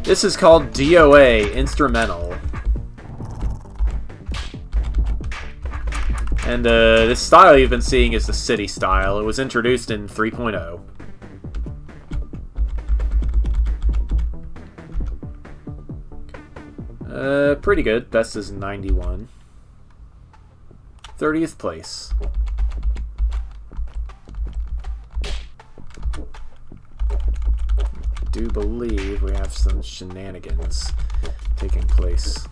This is called DOA Instrumental. And this style you've been seeing is the city style. It was introduced in 3.0. Pretty good. Best is 91. 30th place. I do believe we have some shenanigans taking place.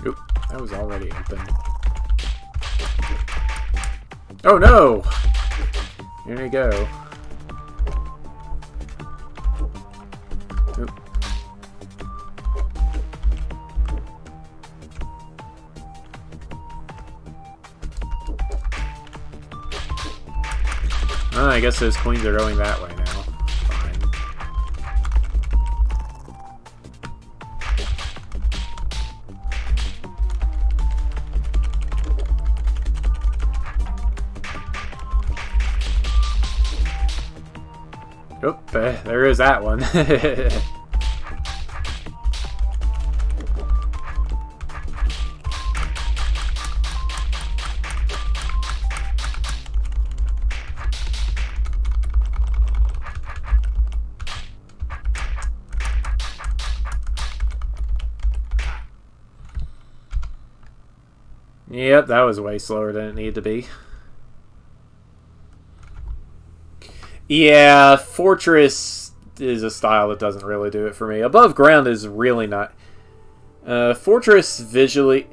Oop, that was already open. Oh no! Here we go. Oop. I guess those queens are going that way now. Oop, there is that one. Yep, that was way slower than it needed to be. Yeah, Fortress is a style that doesn't really do it for me. Above Ground is really not... Fortress visually...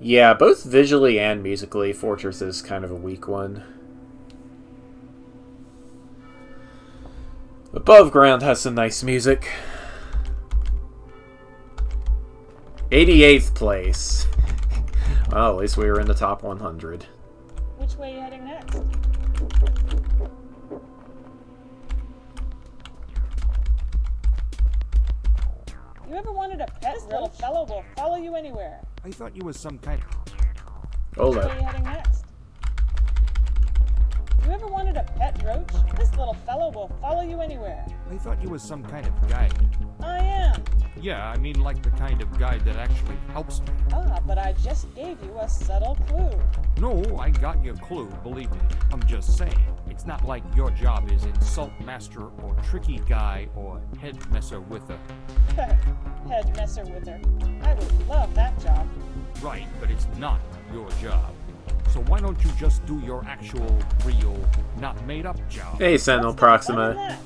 Yeah, both visually and musically, Fortress is kind of a weak one. Above Ground has some nice music. 88th place. Well, at least we were in the top 100. Which way are you heading next? You ever wanted a pet? This little fellow will follow you anywhere. I thought you was some kind of... Hold Which way are you heading next? You ever wanted a pet roach? This little fellow will follow you anywhere. I thought you was some kind of guide. I am. Yeah, I mean like the kind of guide that actually helps me. Ah, but I just gave you a subtle clue. No, I got your clue, believe me. I'm just saying. It's not like your job is insult master or tricky guy or head messer with her. Head messer with her. I would love that job. Right, but it's not your job. So why don't you just do your actual, real, not made-up job? Hey, Sentinel Proxima.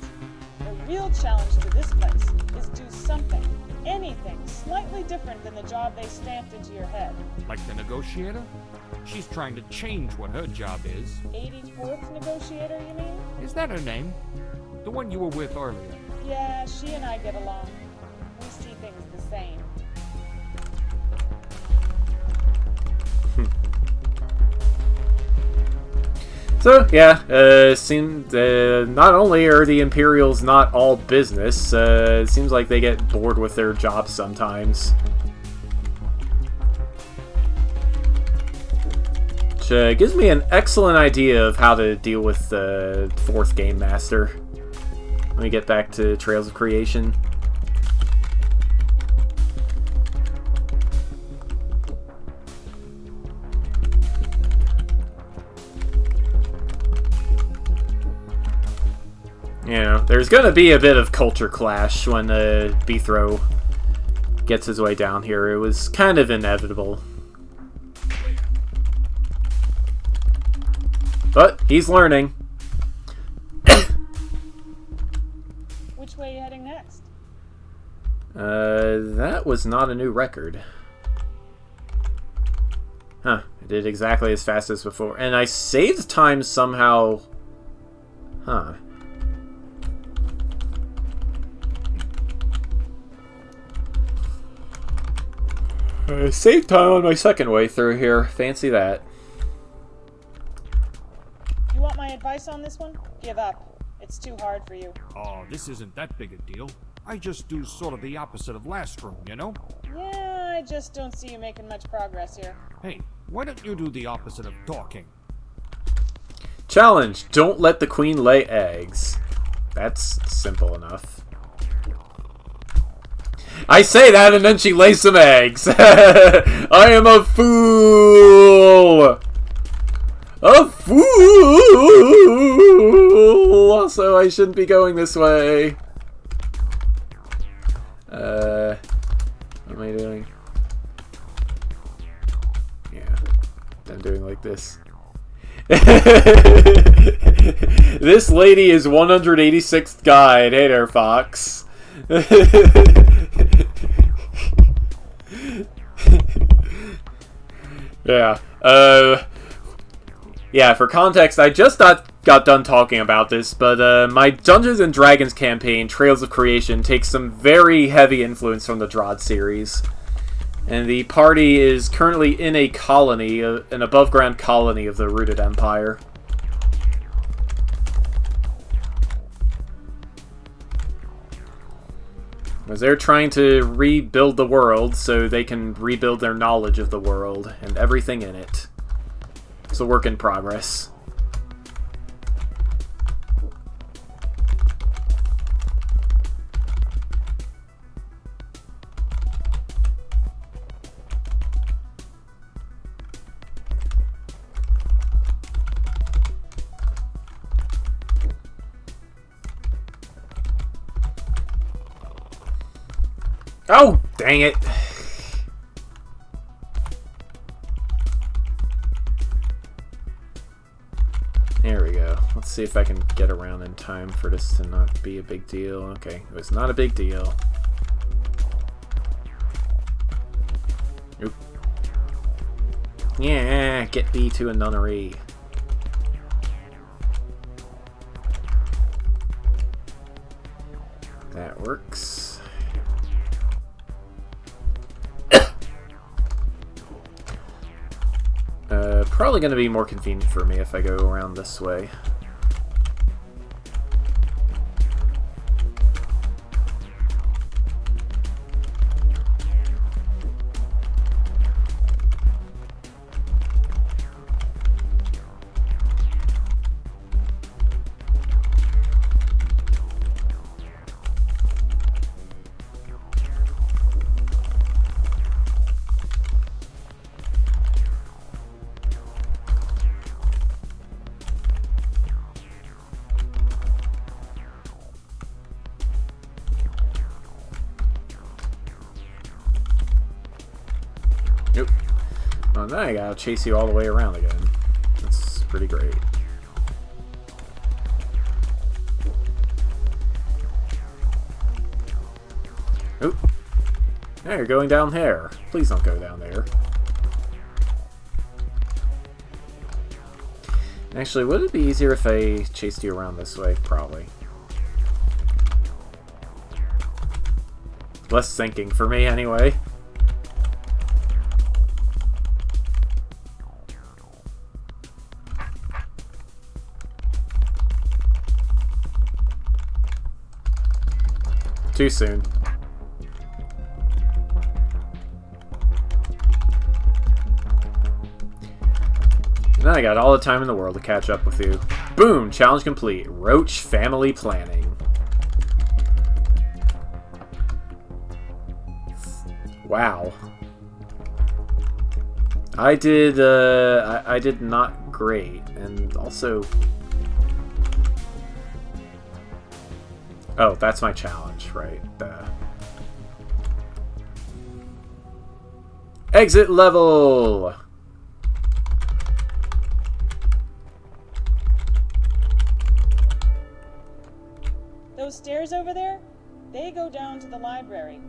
The real challenge to this place is do something, anything, slightly different than the job they stamped into your head. Like the negotiator? She's trying to change what her job is. 84th negotiator, you mean? Is that her name? The one you were with earlier. Yeah, she and I get along. We see things the same. So, yeah, not only are the Imperials not all business, it seems like they get bored with their jobs sometimes. Which gives me an excellent idea of how to deal with the 4th Game Master. Let me get back to Trails of Creation. You know, there's going to be a bit of culture clash when Bithro gets his way down here. It was kind of inevitable. But he's learning. Which way are you heading next? That was not a new record. Huh, I did exactly as fast as before. And I saved time somehow. Huh. I saved time on my second way through here. Fancy that. You want my advice on this one? Give up. It's too hard for you. Oh, this isn't that big a deal. I just do sort of the opposite of last room, you know? Yeah, I just don't see you making much progress here. Hey, why don't you do the opposite of talking? Challenge: don't let the queen lay eggs. That's simple enough. I say that and then she lays some eggs. I am a fool! A fool! Also, I shouldn't be going this way. What am I doing? Yeah, I'm doing like this. This lady is 186th guide. Hey there, Fox. Yeah. Yeah, for context, I just got done talking about this, but my Dungeons & Dragons campaign, Trails of Creation, takes some very heavy influence from the DROD series. And the party is currently in a colony, an above-ground colony of the Rooted Empire. Because they're trying to rebuild the world so they can rebuild their knowledge of the world and everything in it. It's a work in progress. Oh, dang it. There we go. Let's see if I can get around in time for this to not be a big deal. Okay, it was not a big deal. Oop. Yeah, get thee to a nunnery. That works. Probably going to be more convenient for me if I go around this way. Nope. Well, now I gotta chase you all the way around again. That's pretty great. Oop. Now you're going down there. Please don't go down there. Actually, would it be easier if I chased you around this way? Probably. Less thinking for me, anyway. Too soon. Now I got all the time in the world to catch up with you. Boom! Challenge complete. Roach family planning. Wow. I did not great, and also... Oh, that's my challenge, right? Exit level! Those stairs over there, they go down to the library.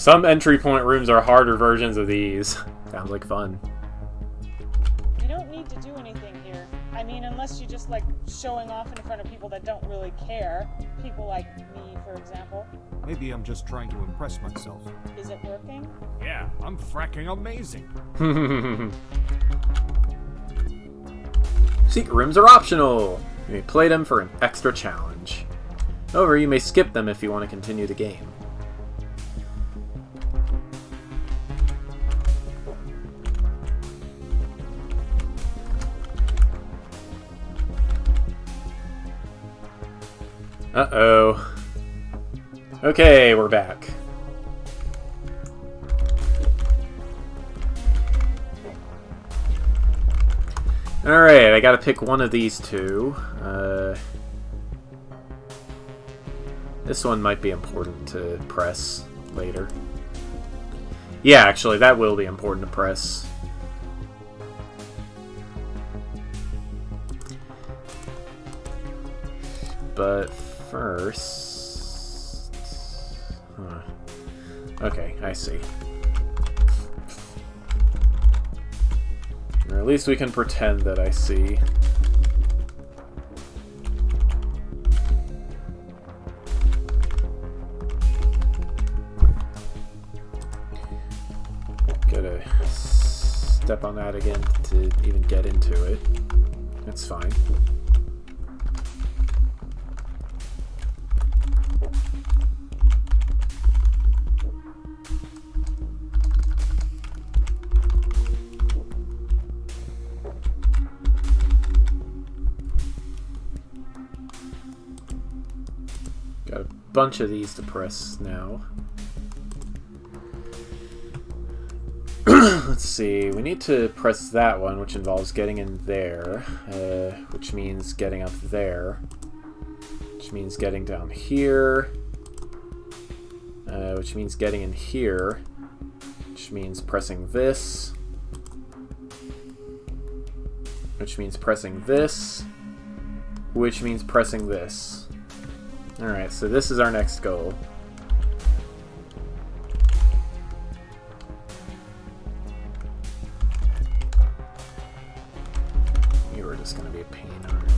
Some entry point rooms are harder versions of these. Sounds like fun. You don't need to do anything here. I mean, unless you just like showing off in front of people that don't really care. People like me, for example. Maybe I'm just trying to impress myself. Is it working? Yeah, I'm fracking amazing. Secret rooms are optional. You may play them for an extra challenge. However, you may skip them if you want to continue the game. Uh-oh. Okay, we're back. Alright, I gotta pick one of these two. This one might be important to press later. Yeah, actually, that will be important to press. But first... Huh. Okay, I see. Or at least we can pretend that I see. Gotta step on that again to even get into it. That's fine. Got a bunch of these to press now. Let's see, we need to press that one, which involves getting in there, which means getting up there, which means getting down here, which means getting in here, which means pressing this, which means pressing this, which means pressing this. Alright, so this is our next goal. You are just going to be a pain, aren't you?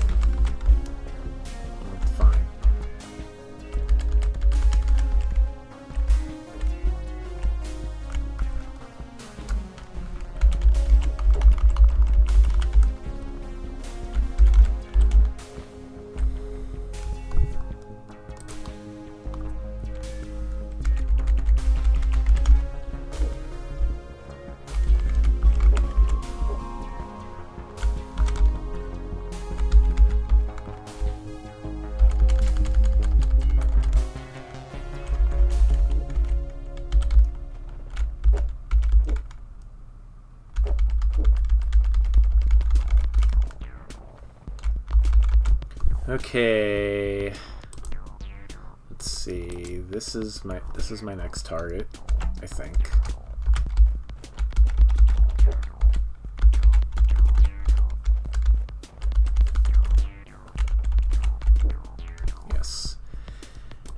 That's fine. Okay. Let's see. This is my next target, I think. Yes.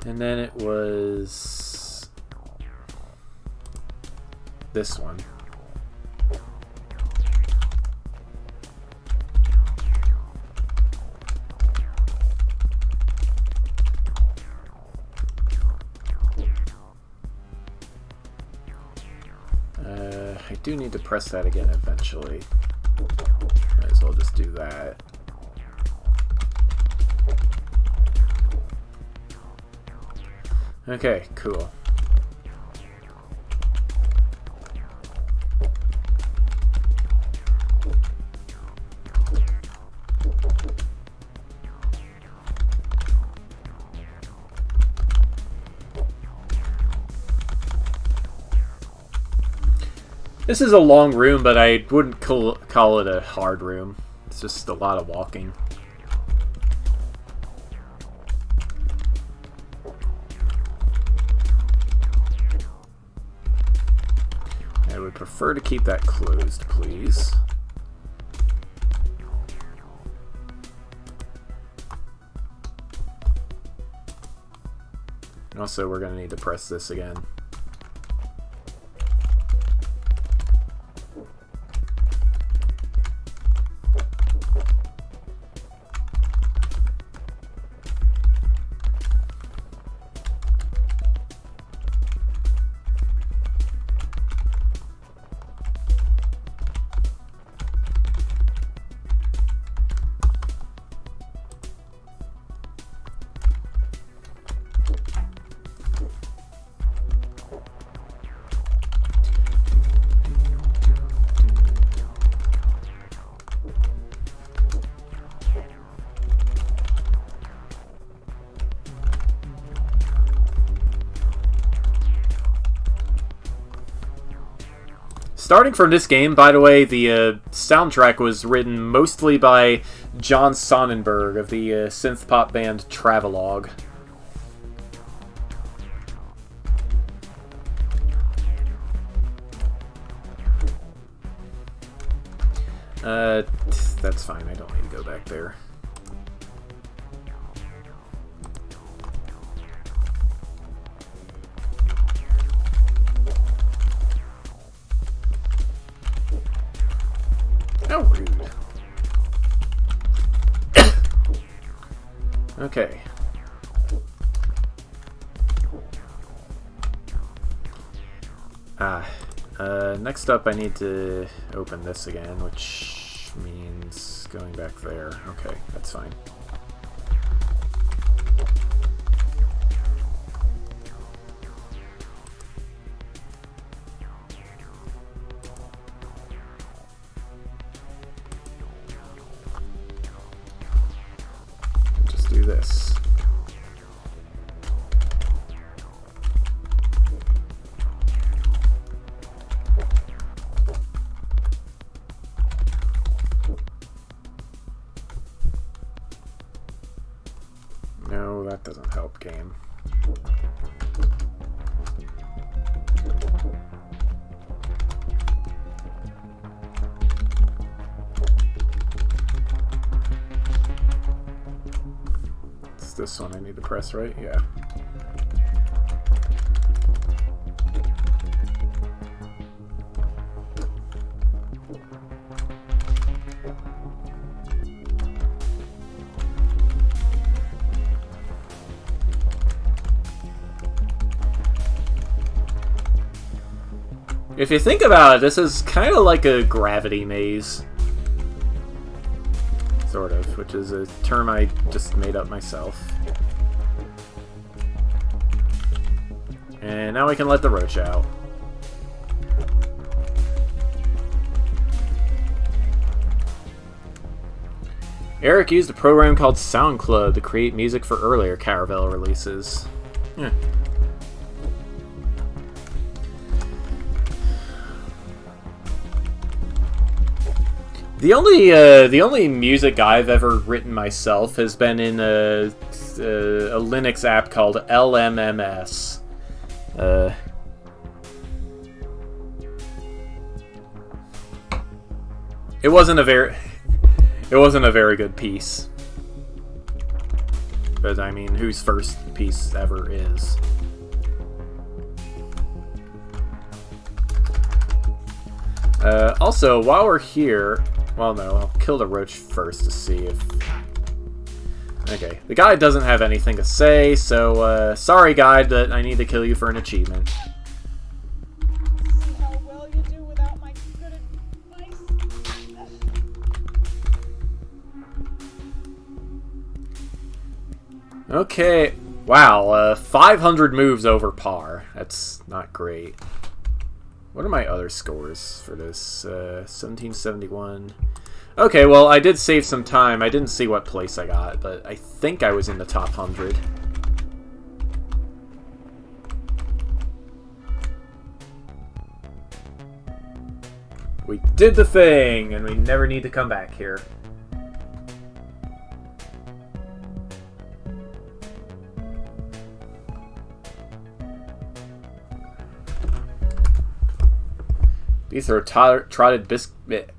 And then it was this one. I do need to press that again eventually. Might as well just do that. Okay, cool. This is a long room, but I wouldn't call it a hard room. It's just a lot of walking. I would prefer to keep that closed, please. And also, we're going to need to press this again. Starting from this game, by the way, the soundtrack was written mostly by John Sonnenberg of the synth-pop band Travelogue. That's fine. I don't need to go back there. How rude. Okay. Next up I need to open this again, which means going back there. Okay, that's fine. Just do this. No, that doesn't help, game. It's this one I need to press, right? Yeah. If you think about it, this is kind of like a gravity maze. Sort of, which is a term I just made up myself. And now we can let the roach out. Eric used a program called SoundCloud to create music for earlier Caravelle releases. Yeah. The only music I've ever written myself has been in a Linux app called LMMS. It wasn't a very good piece. But I mean, whose first piece ever is? Also, while we're here... Well, no, I'll kill the roach first to see if... Okay, the guide doesn't have anything to say, so, sorry guide, but I need to kill you for an achievement. See how well you do without my good advice. Okay, wow, 500 moves over par. That's not great. What are my other scores for this? 1771. Okay, well, I did save some time. I didn't see what place I got, but I think I was in the top 100. We did the thing, and we never need to come back here. Beethro trotted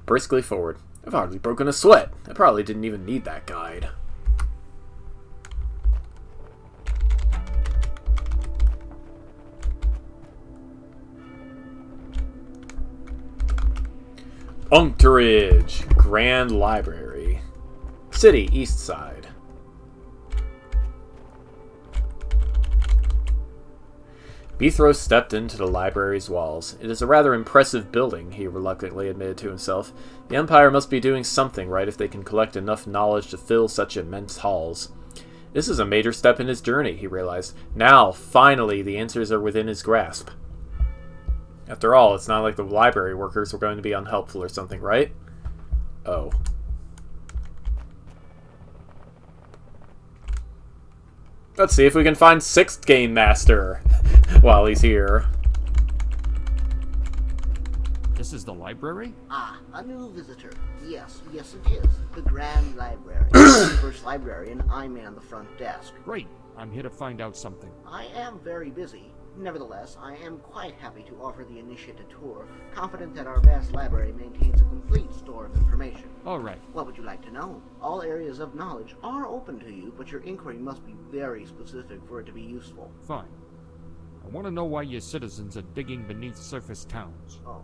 briskly forward. I've hardly broken a sweat. I probably didn't even need that guide. Unctoridge, Grand Library. City, East Side. Beethro stepped into the library's walls. It is a rather impressive building, he reluctantly admitted to himself. The Empire must be doing something right if they can collect enough knowledge to fill such immense halls. This is a major step in his journey, he realized. Now, finally, the answers are within his grasp. After all, it's not like the library workers were going to be unhelpful or something, right? Oh. Let's see if we can find 6th Game Master while he's here. This is the library? Ah, a new visitor. Yes, yes it is. The Grand Library. The first librarian, I man the front desk. Great. I'm here to find out something. I am very busy. Nevertheless, I am quite happy to offer the initiated tour, confident that our vast library maintains a complete store of information. All right. What would you like to know? All areas of knowledge are open to you, but your inquiry must be very specific for it to be useful. Fine. I want to know why your citizens are digging beneath surface towns. Oh.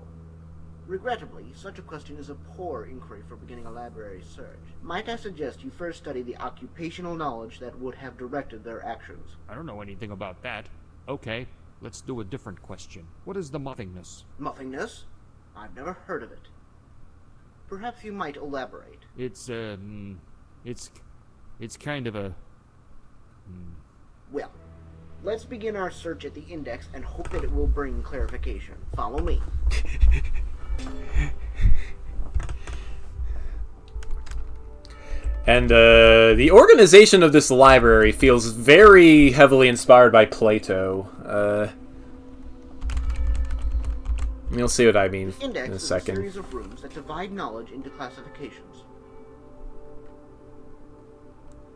Regrettably, such a question is a poor inquiry for beginning a library search. Might I suggest you first study the occupational knowledge that would have directed their actions? I don't know anything about that. Okay, let's do a different question. What is the muffingness? Muffingness? I've never heard of it. Perhaps you might elaborate. It's kind of a... Well, let's begin our search at the index and hope that it will bring clarification. Follow me. And the organization of this library feels very heavily inspired by Plato. You'll see what I mean in a second. Index is a series of rooms that divide knowledge into classifications.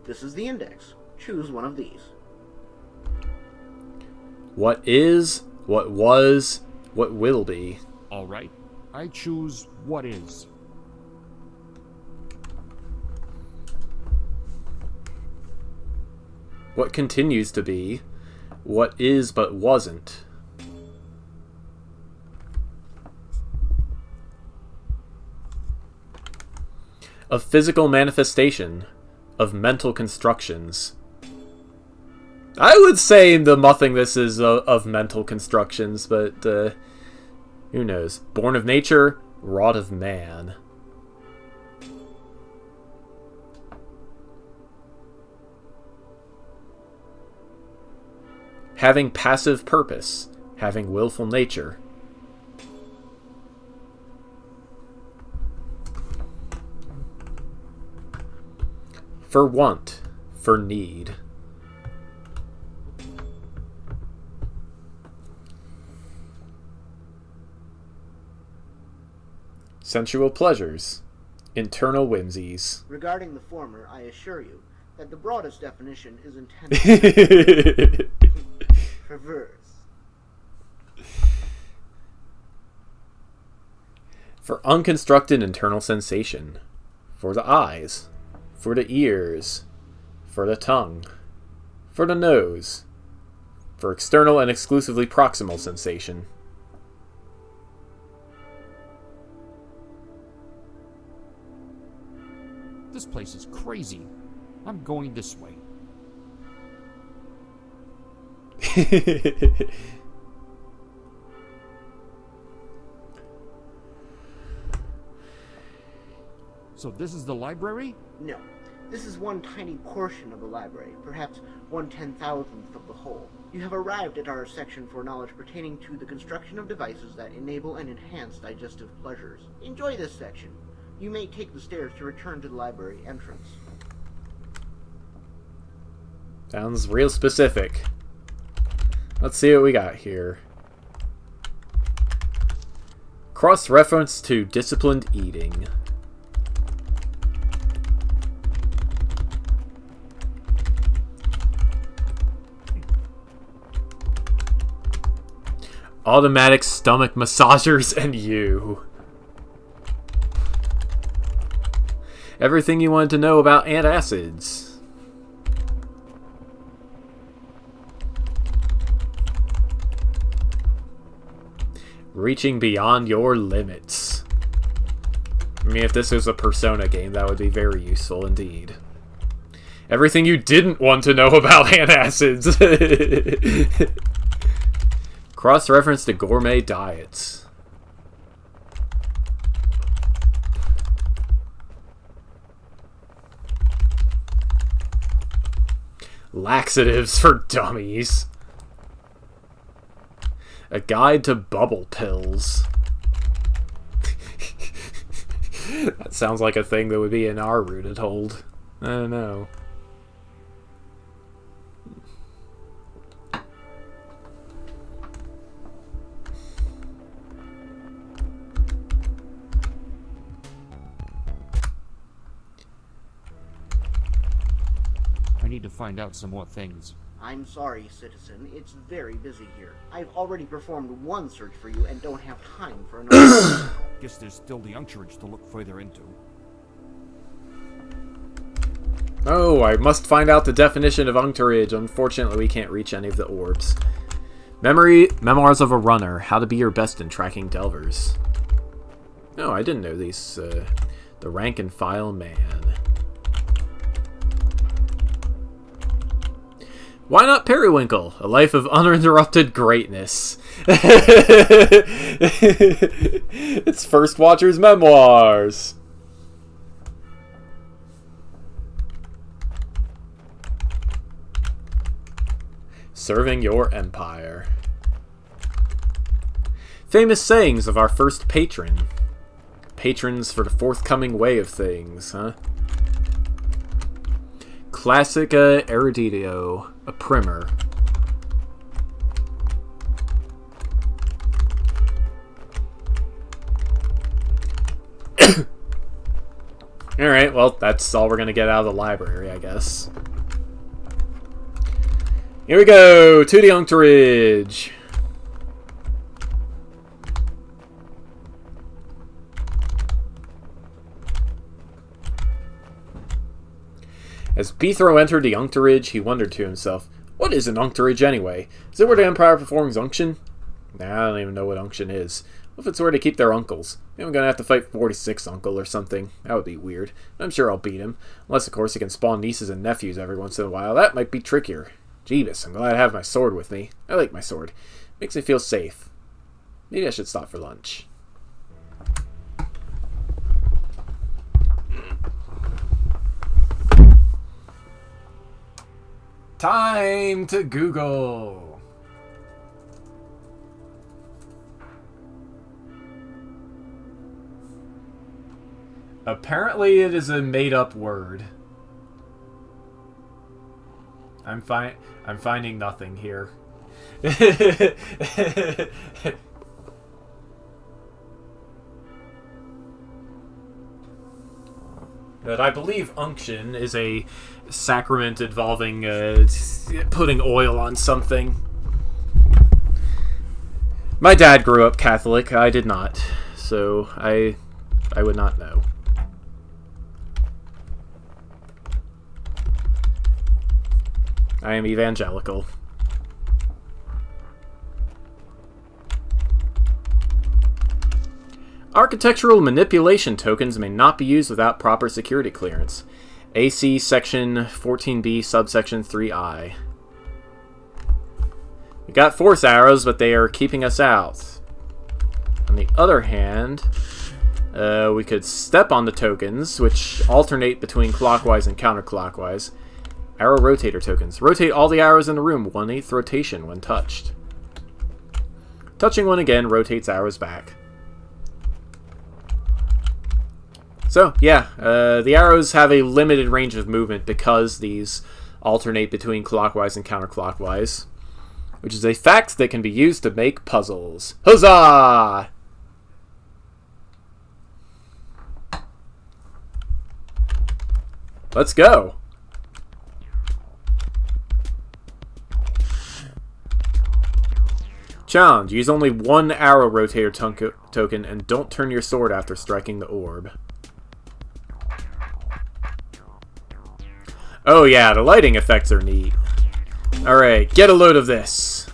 This is the index. Choose one of these. What is, what was, what will be. All right. I choose what is. What continues to be, what is but wasn't. A physical manifestation of mental constructions. I would say the muffingness is of mental constructions, but who knows? Born of nature, wrought of man. Having passive purpose, having willful nature. For want, for need. Sensual pleasures, internal whimsies. Regarding the former, I assure you that the broadest definition is intended perverse. For unconstructed internal sensation, for the eyes, for the ears, for the tongue, for the nose, for external and exclusively proximal sensation. This place is crazy. I'm going this way. So this is the library? No. This is one tiny portion of the library, perhaps 1/10,000th of the whole. You have arrived at our section for knowledge pertaining to the construction of devices that enable and enhance digestive pleasures. Enjoy this section. You may take the stairs to return to the library entrance. Sounds real specific. Let's see what we got here. Cross-reference to disciplined eating. Automatic stomach massagers and you. Everything you wanted to know about antacids. Reaching beyond your limits. I mean, if this was a Persona game, that would be very useful indeed. Everything you didn't want to know about antacids. Cross-reference to gourmet diets. Laxatives for dummies. A guide to bubble pills. That sounds like a thing that would be in our rooted hold. I don't know. need to find out some more things. I'm sorry, citizen. It's very busy here. I've already performed one search for you and don't have time for another. Guess there's still the Uncturage to look further into. Oh, I must find out the definition of Uncturage. Unfortunately, we can't reach any of the orbs. Memoirs of a Runner. How to be your best in tracking delvers. Oh, I didn't know these. The rank and file man. Why not Periwinkle? A life of uninterrupted greatness. It's First Watcher's memoirs. Serving your empire. Famous sayings of our first patron. Patrons for the forthcoming way of things, huh? Classica Eruditio, a primer. Alright, well, that's all we're gonna get out of the library, I guess. Here we go, to the Uncturage. As Beethro entered the Uncturage, he wondered to himself, what is an Uncturage anyway? Is it where the Empire performs unction? Nah, I don't even know what unction is. What if it's where they keep their uncles? Maybe I'm gonna have to fight 46 Uncle or something. That would be weird. I'm sure I'll beat him. Unless, of course, he can spawn nieces and nephews every once in a while. That might be trickier. Jeebus, I'm glad I have my sword with me. I like my sword. Makes me feel safe. Maybe I should stop for lunch. Time to Google. Apparently it is a made-up word. I'm finding nothing here. But I believe unction is a sacrament involving putting oil on something. My dad grew up Catholic. I did not. So I would not know. I am evangelical. Architectural manipulation tokens may not be used without proper security clearance. AC Section 14B, subsection 3I. We got force arrows, but they are keeping us out. On the other hand, we could step on the tokens, which alternate between clockwise and counterclockwise. Arrow rotator tokens. Rotate all the arrows in the room 1/8 rotation when touched. Touching one again rotates arrows back. So, yeah, the arrows have a limited range of movement because these alternate between clockwise and counterclockwise, which is a fact that can be used to make puzzles. Huzzah! Let's go! Challenge. Use only one arrow rotator token and don't turn your sword after striking the orb. Oh yeah, the lighting effects are neat. Alright, get a load of this.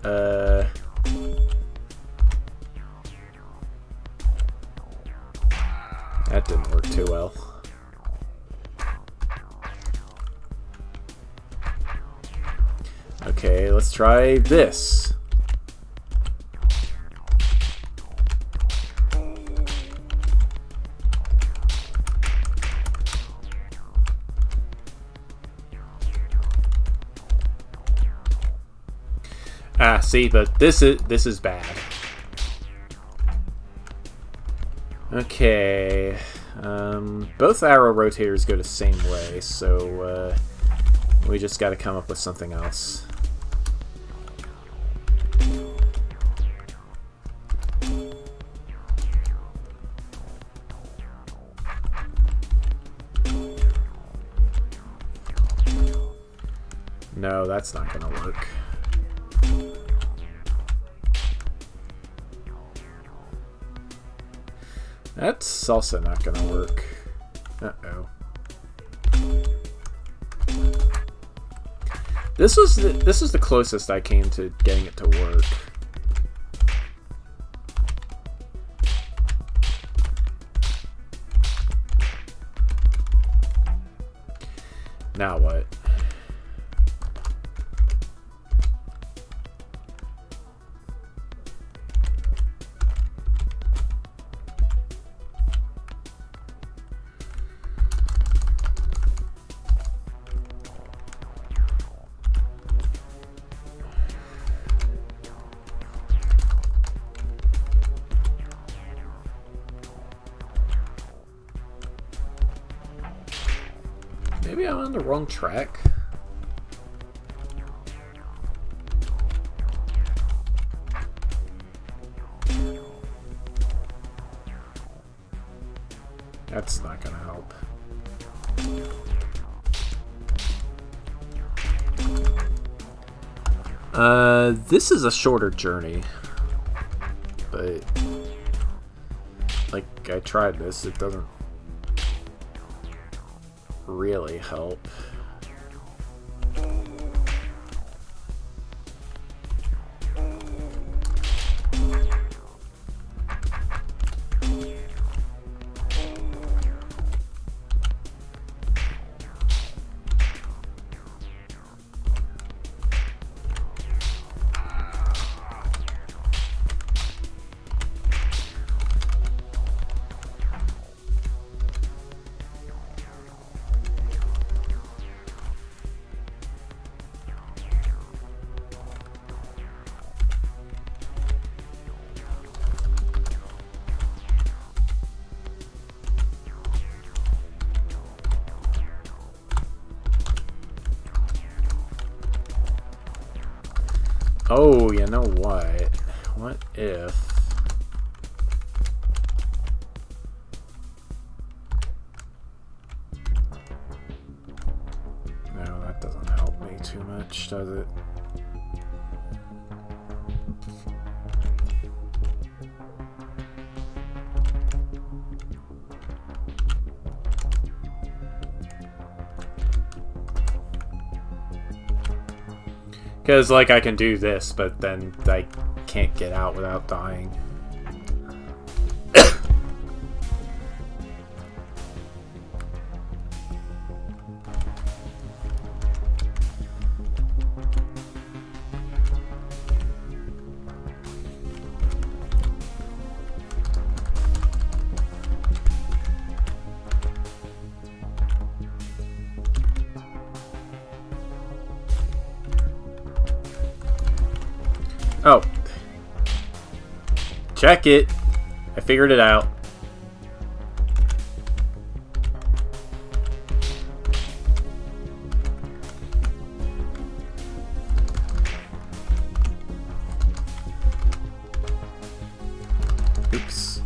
That didn't work too well. Okay, let's try this. Ah, see, but this is bad. Okay, both arrow rotators go the same way, so we just got to come up with something else. No, that's not gonna work. That's also not gonna work. Uh-oh. This was the closest I came to getting it to work. Now what? Maybe I'm on the wrong track. That's not gonna help. This is a shorter journey. But like I tried this, it doesn't really help. Oh, you know what? What if... No, that doesn't help me too much, does it? Because, like, I can do this, but then I can't get out without dying. Oh. Check it. I figured it out. Oops.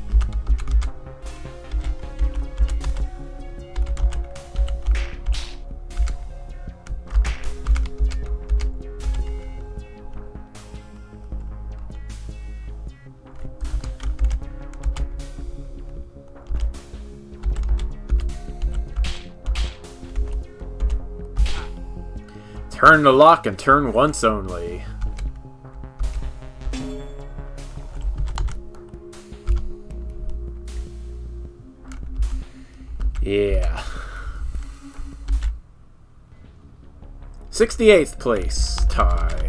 Turn the lock and turn once only. Yeah. 68th place. Tie.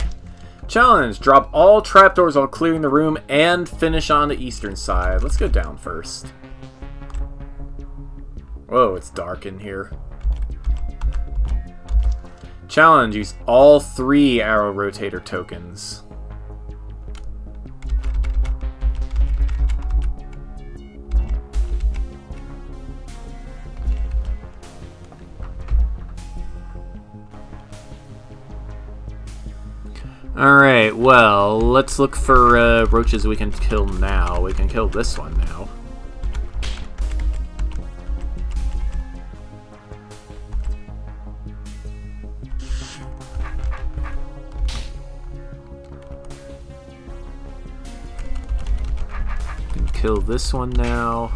Challenge. Drop all trapdoors while clearing the room and finish on the eastern side. Let's go down first. Whoa, it's dark in here. Challenge, use all 3 arrow rotator tokens. Alright, well, let's look for roaches we can kill now. We can kill this one now. kill this one now.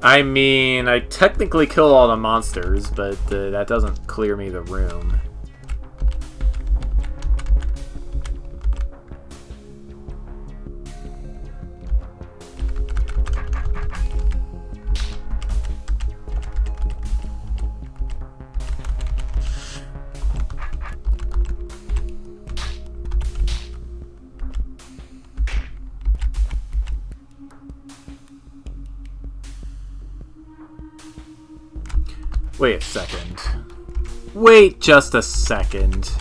I mean, I technically killed all the monsters, but that doesn't clear me the room. Wait a second. Wait just a second.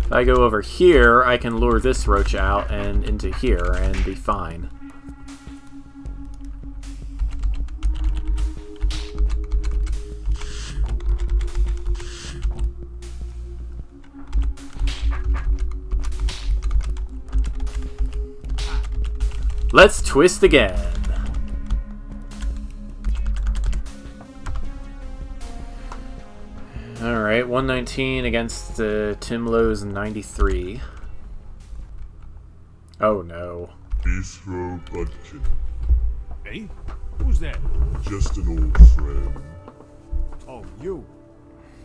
If I go over here, I can lure this roach out and into here and be fine. Let's twist again. Alright, 119 against Tim Lowe's 93. Oh no. Bistro Budkin. Hey? Who's that? Just an old friend. Oh, you.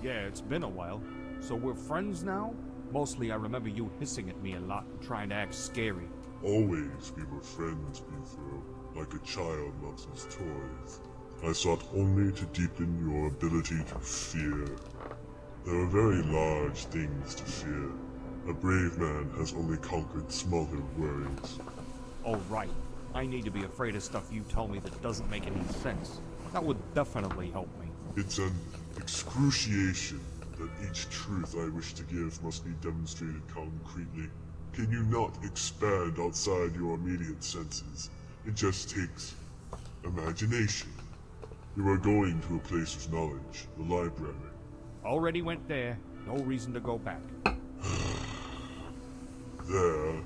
Yeah, it's been a while. So we're friends now? Mostly I remember you hissing at me a lot, trying to act scary. Always we were friends, Bistro, like a child loves his toys. I sought only to deepen your ability to fear. There are very large things to fear. A brave man has only conquered smaller worries. Oh, right. I need to be afraid of stuff you tell me that doesn't make any sense. That would definitely help me. It's an excruciation that each truth I wish to give must be demonstrated concretely. Can you not expand outside your immediate senses? It just takes imagination. You are going to a place of knowledge, the library. Already went there. No reason to go back. There,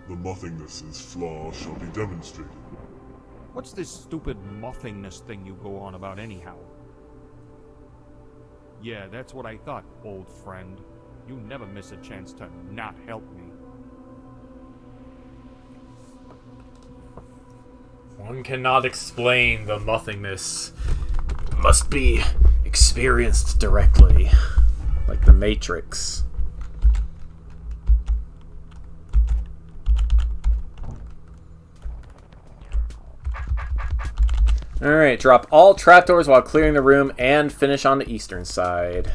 the nothingness's flaw shall be demonstrated. What's this stupid nothingness thing you go on about anyhow? Yeah, that's what I thought, old friend. You never miss a chance to not help me. One cannot explain the nothingness. It must be experienced directly, like the Matrix. Alright, drop all trapdoors while clearing the room and finish on the eastern side.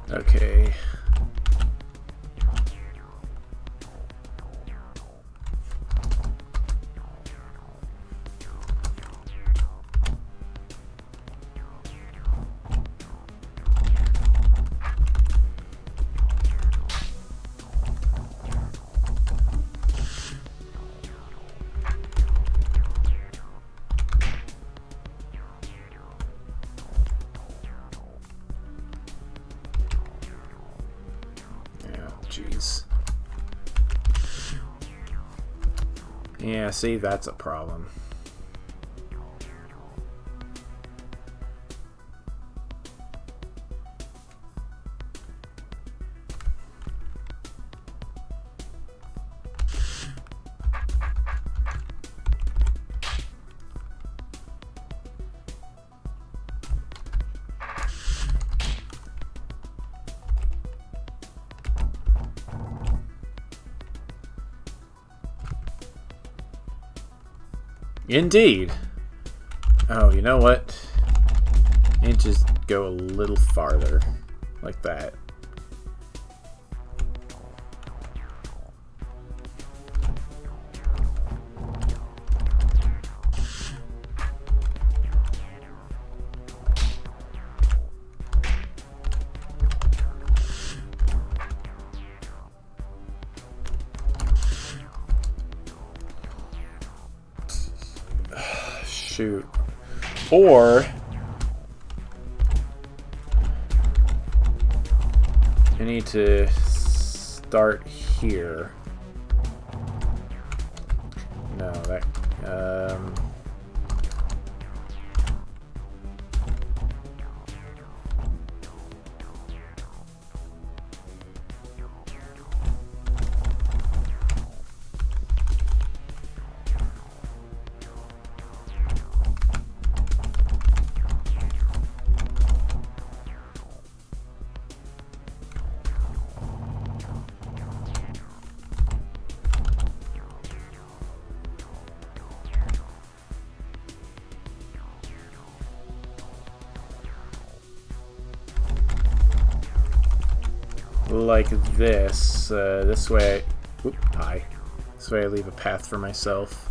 Okay. Jeez. Yeah, see, that's a problem. Indeed. Oh, you know what? I need to just go a little farther. Like that. Shoot. Or I need to start here. No, that like this. This way. Oop, hi. This way I leave a path for myself.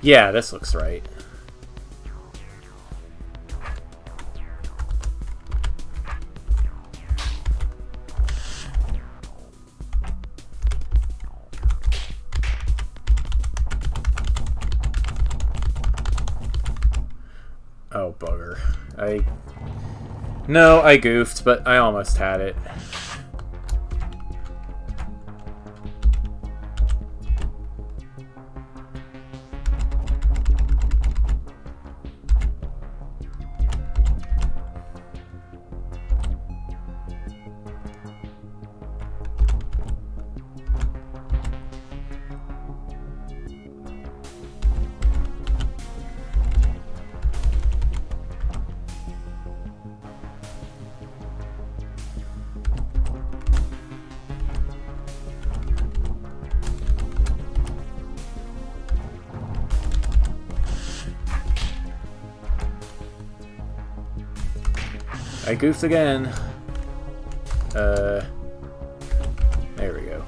Yeah, this looks right. Oh, bugger. No, I goofed, but I almost had it. I goofed again. There we go.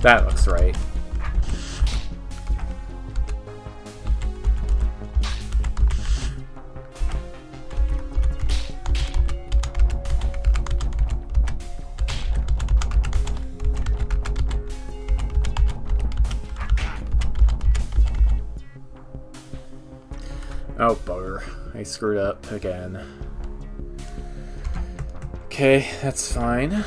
That looks right. Oh, bugger. I screwed up again. Okay, that's fine.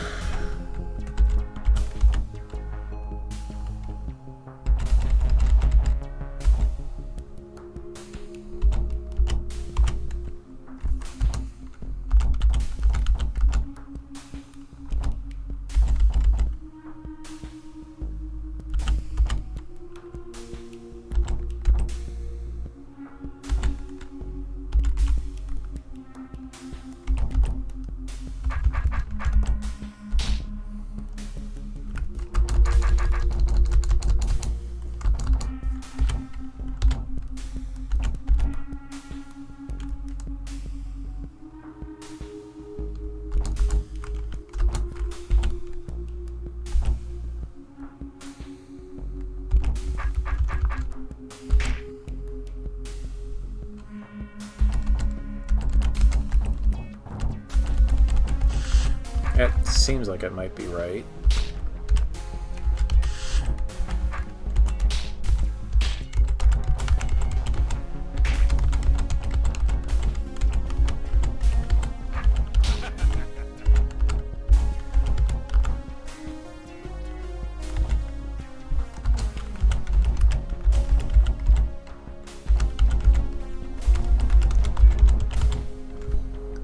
It seems like it might be right.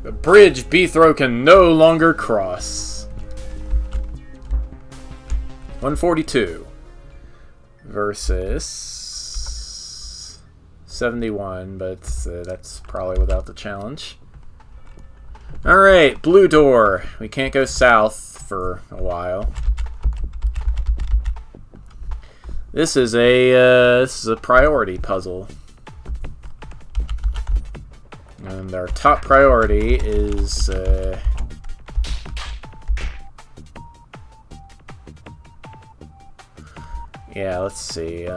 The bridge Beethro can no longer cross. 142 versus 71, but that's probably without the challenge. Alright, blue door. We can't go south for a while. This is a priority puzzle. And our top priority is yeah, let's see.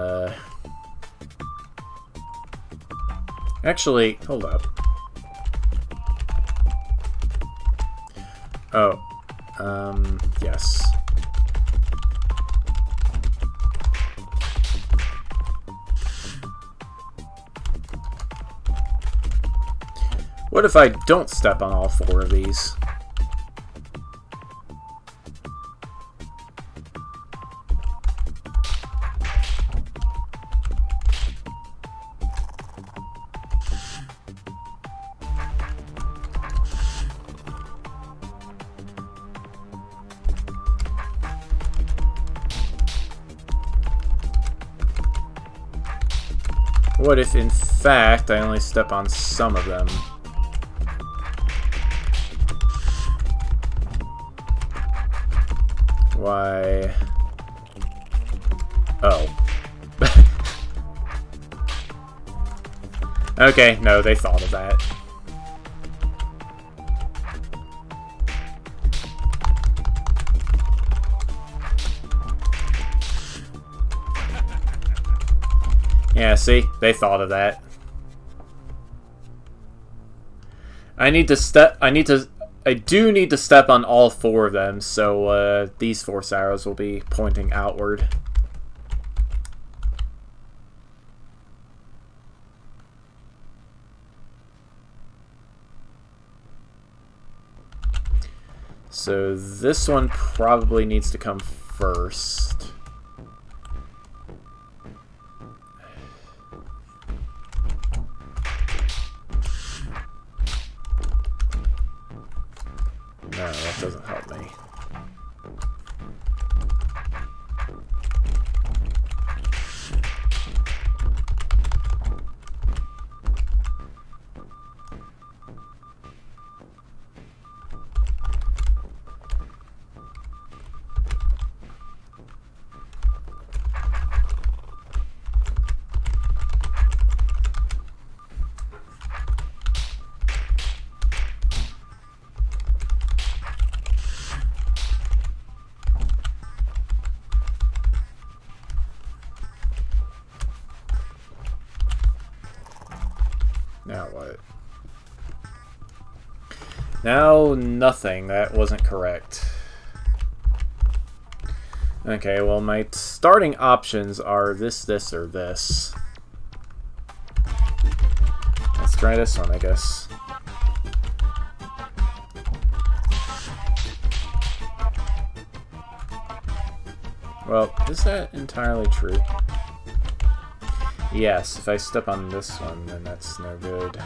Actually, hold up. Oh, yes. What if I don't step on all 4 of these? What if, in fact, I only step on some of them? Why? Oh. Okay, no, they thought of that. Yeah, see? They thought of that. I do need to step on all 4 of them, so these force arrows will be pointing outward. So this one probably needs to come first. No, that doesn't help me. Now what? Now nothing. That wasn't correct. Okay, well my starting options are this, or this. Let's try this one, I guess. Well, is that entirely true? Yes, if I step on this one, then that's no good.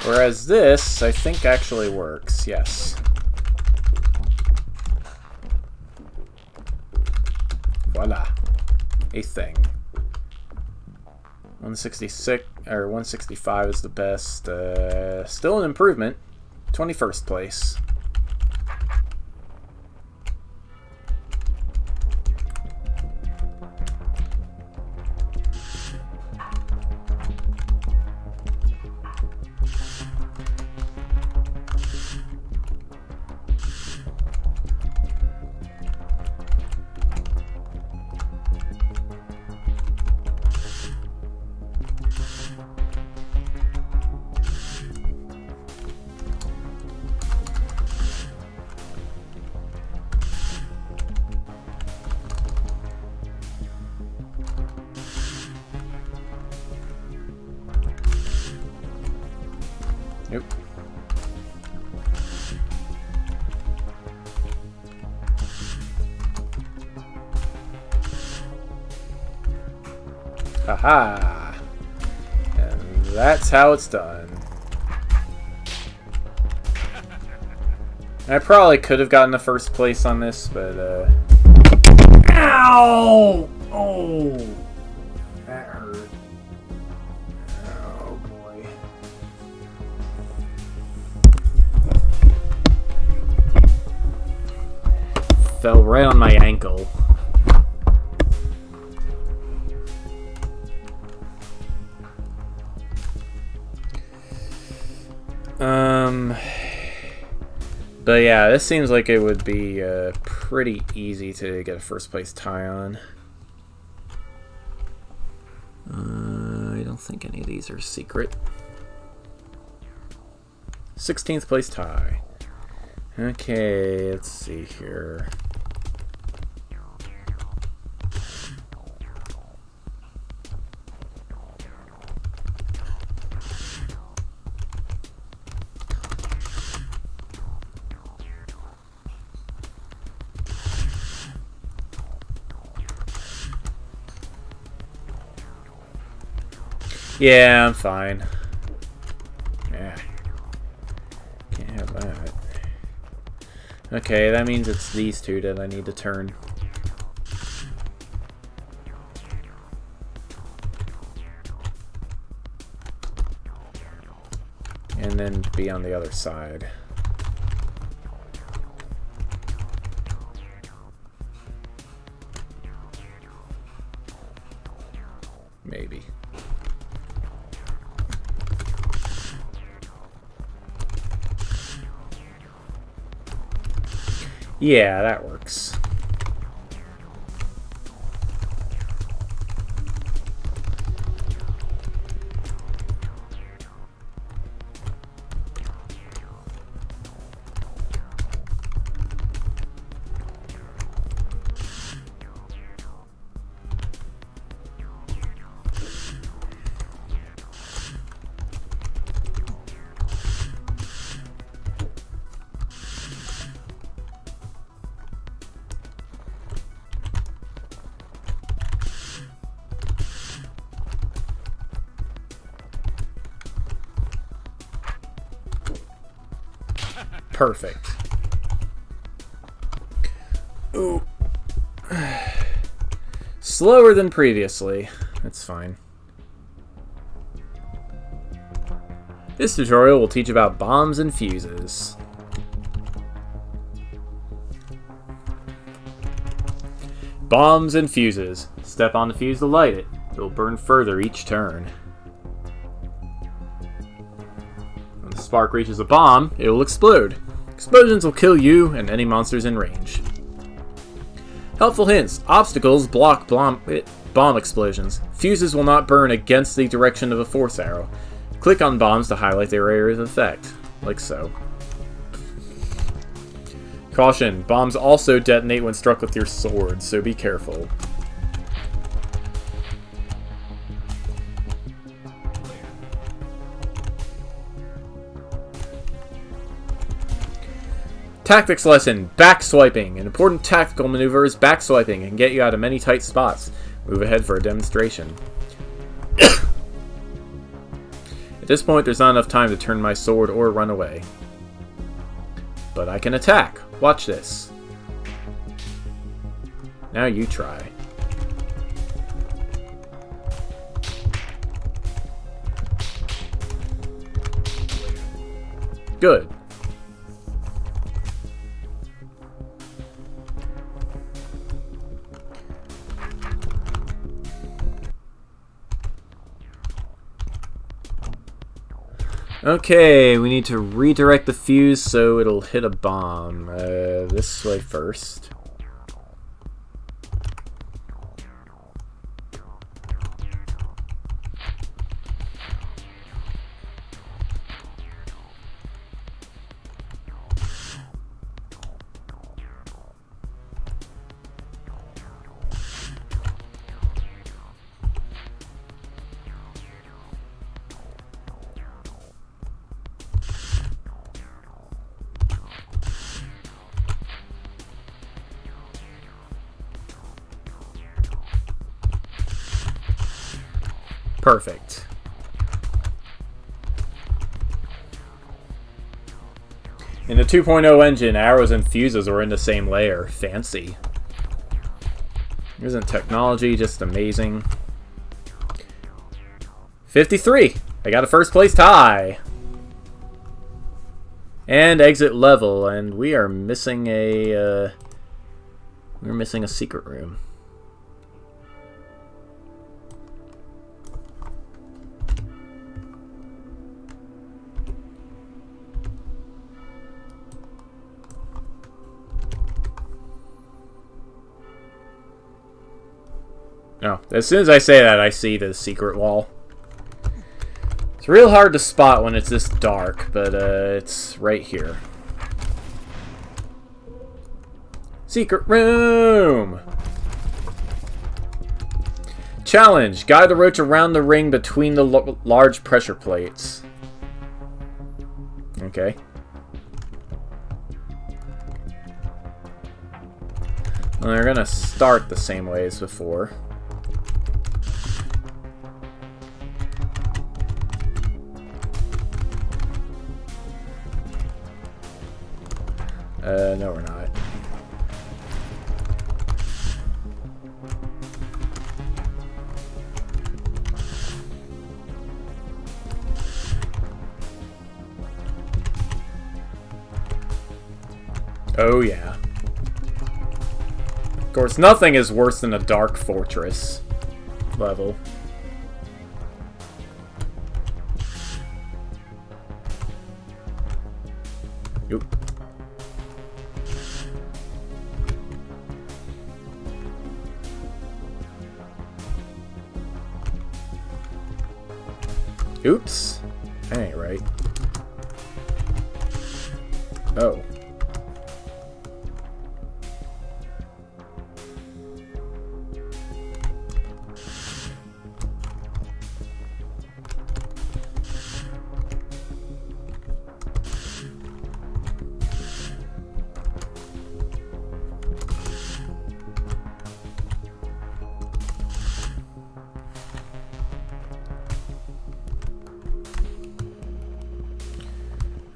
Whereas this, I think, actually works, yes. Voila. A thing. 166, or 165 is the best. Still an improvement. 21st place. Haha. And that's how it's done. I probably could have gotten the first place on this, but ow! Oh, that hurt. Oh boy. Fell right on my ankle. But yeah, this seems like it would be pretty easy to get a first place tie on. I don't think any of these are secret. 16th place tie. Okay, let's see here. Yeah, I'm fine. Yeah. Can't have that. Okay, that means it's these two that I need to turn. And then be on the other side. Maybe. Yeah, that works. Perfect. Ooh. Slower than previously. That's fine. This tutorial will teach about bombs and fuses. Bombs and fuses. Step on the fuse to light it. It will burn further each turn. When the spark reaches a bomb, it will explode. Explosions will kill you and any monsters in range. Helpful hints. Obstacles block bomb explosions. Fuses will not burn against the direction of a force arrow. Click on bombs to highlight their area of effect, like so. Caution, bombs also detonate when struck with your sword, so be careful. Tactics lesson, backswiping. An important tactical maneuver is backswiping and can get you out of many tight spots. Move ahead for a demonstration. At this point, there's not enough time to turn my sword or run away. But I can attack. Watch this. Now you try. Good. Okay, we need to redirect the fuse so it'll hit a bomb. This way first. Perfect. In the 2.0 engine, arrows and fuses were in the same layer. Fancy. Isn't technology just amazing? 53! I got a first place tie! And exit level, and we are missing a, we're missing a secret room. Oh, as soon as I say that, I see the secret wall. It's real hard to spot when it's this dark, but it's right here. Secret room! Challenge. Guide the roach around the ring between the large pressure plates. Okay. Well, they're gonna start the same way as before. No, we're not. Oh, yeah. Of course, nothing is worse than a dark fortress level. Oop. Oops. That ain't right. Oh.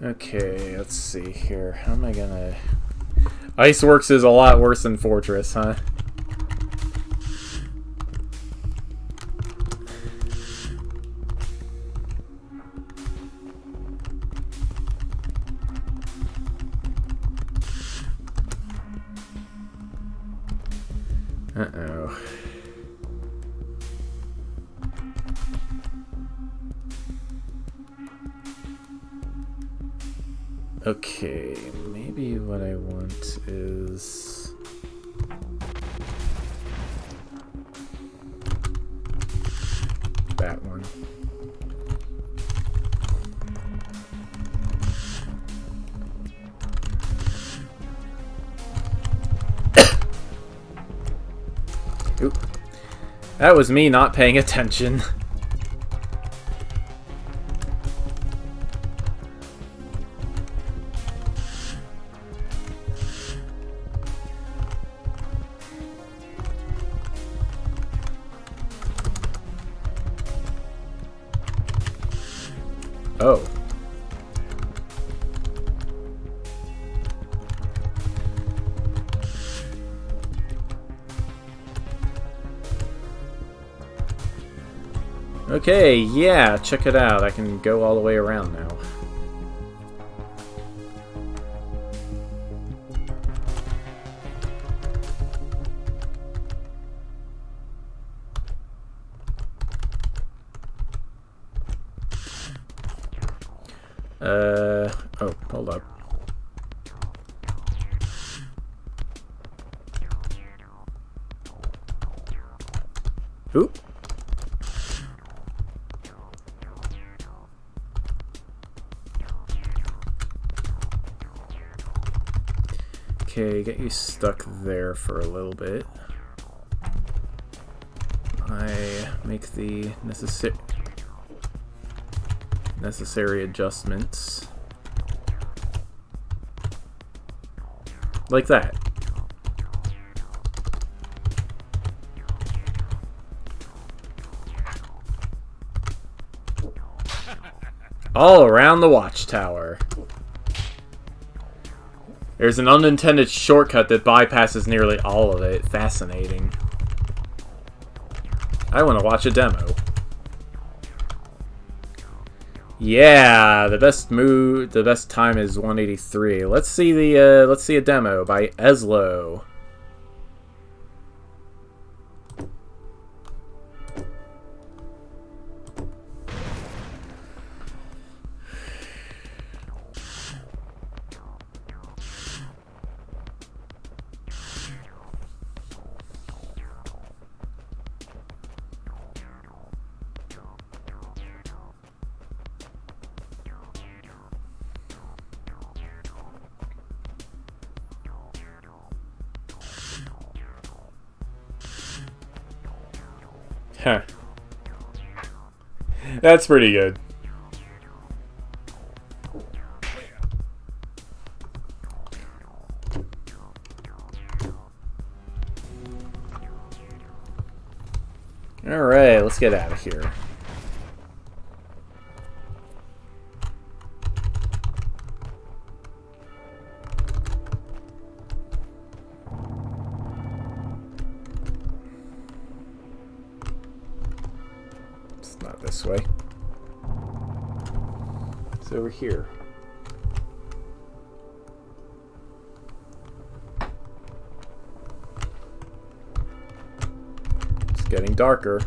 Okay, let's see here. How am I gonna... Iceworks is a lot worse than Fortress, huh? Uh-oh. Okay, maybe what I want is... that one. Oop. That was me not paying attention. Oh. Okay, yeah, check it out. I can go all the way around now. Oh, hold up. Oop. Okay, get you stuck there for a little bit. I make the necessary adjustments. Like that. All around the watchtower. There's an unintended shortcut that bypasses nearly all of it. Fascinating. I want to watch a demo. Yeah, the best time is 183. Let's see a demo by Eslo. Huh. That's pretty good. Alright, let's get out of here. This way. It's over here. It's getting darker.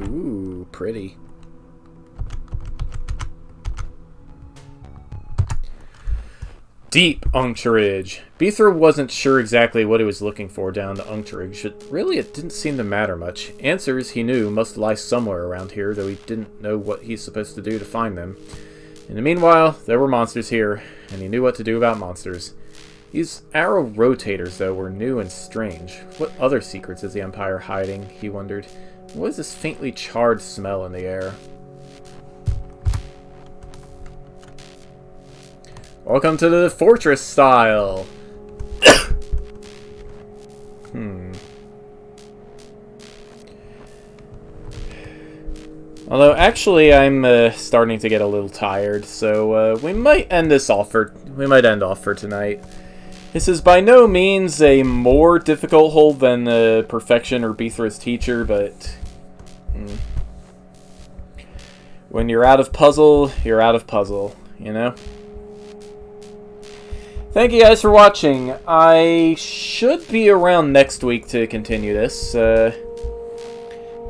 Ooh, pretty. Deep uncturage. Beethro wasn't sure exactly what he was looking for down the uncturage, but really it didn't seem to matter much. Answers, he knew, must lie somewhere around here, though he didn't know what he's supposed to do to find them. In the meanwhile, there were monsters here, and he knew what to do about monsters. These arrow rotators, though, were new and strange. What other secrets is the Empire hiding, he wondered. What is this faintly charred smell in the air? Welcome to the fortress style. Although, actually, I'm starting to get a little tired, so we might end off for tonight. This is by no means a more difficult hold than Perfection or Beethro's Teacher, but when you're out of puzzle, you're out of puzzle, you know? Thank you guys for watching. I should be around next week to continue this.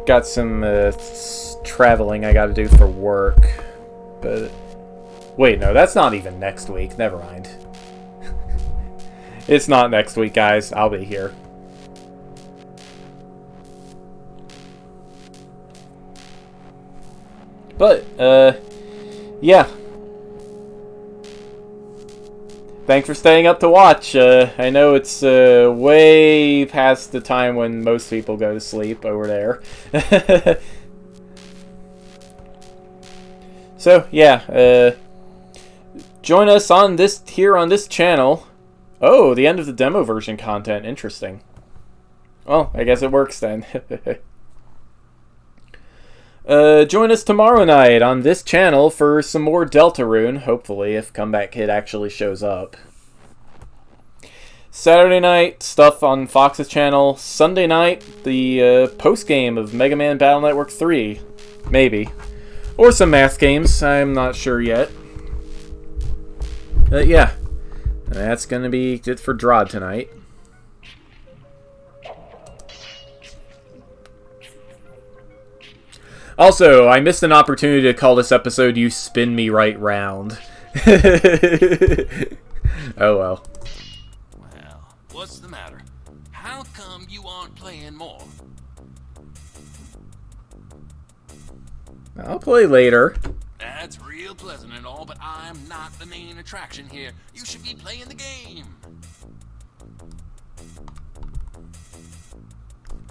Got some traveling I gotta do for work. But wait, no, that's not even next week. Never mind. It's not next week, guys. I'll be here. But, yeah. Thanks for staying up to watch. I know it's way past the time when most people go to sleep over there. So, yeah. Join us on this channel. Oh, the end of the demo version content. Interesting. Well, I guess it works then. Join us tomorrow night on this channel for some more Deltarune, hopefully, if Comeback Kid actually shows up. Saturday night, stuff on Fox's channel. Sunday night, the post-game of Mega Man Battle Network 3. Maybe. Or some math games, I'm not sure yet. But yeah, that's gonna be it for DROD tonight. Also, I missed an opportunity to call this episode You Spin Me Right Round. Oh well. Well, what's the matter? How come you aren't playing more? I'll play later. That's real pleasant and all, but I'm not the main attraction here. You should be playing the game.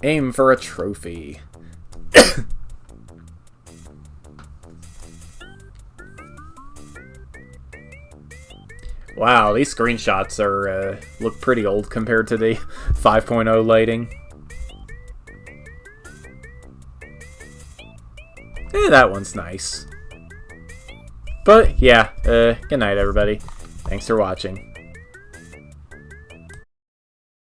Aim for a trophy. Wow, these screenshots are look pretty old compared to the 5.0 lighting. that one's nice. But yeah, good night everybody. Thanks for watching.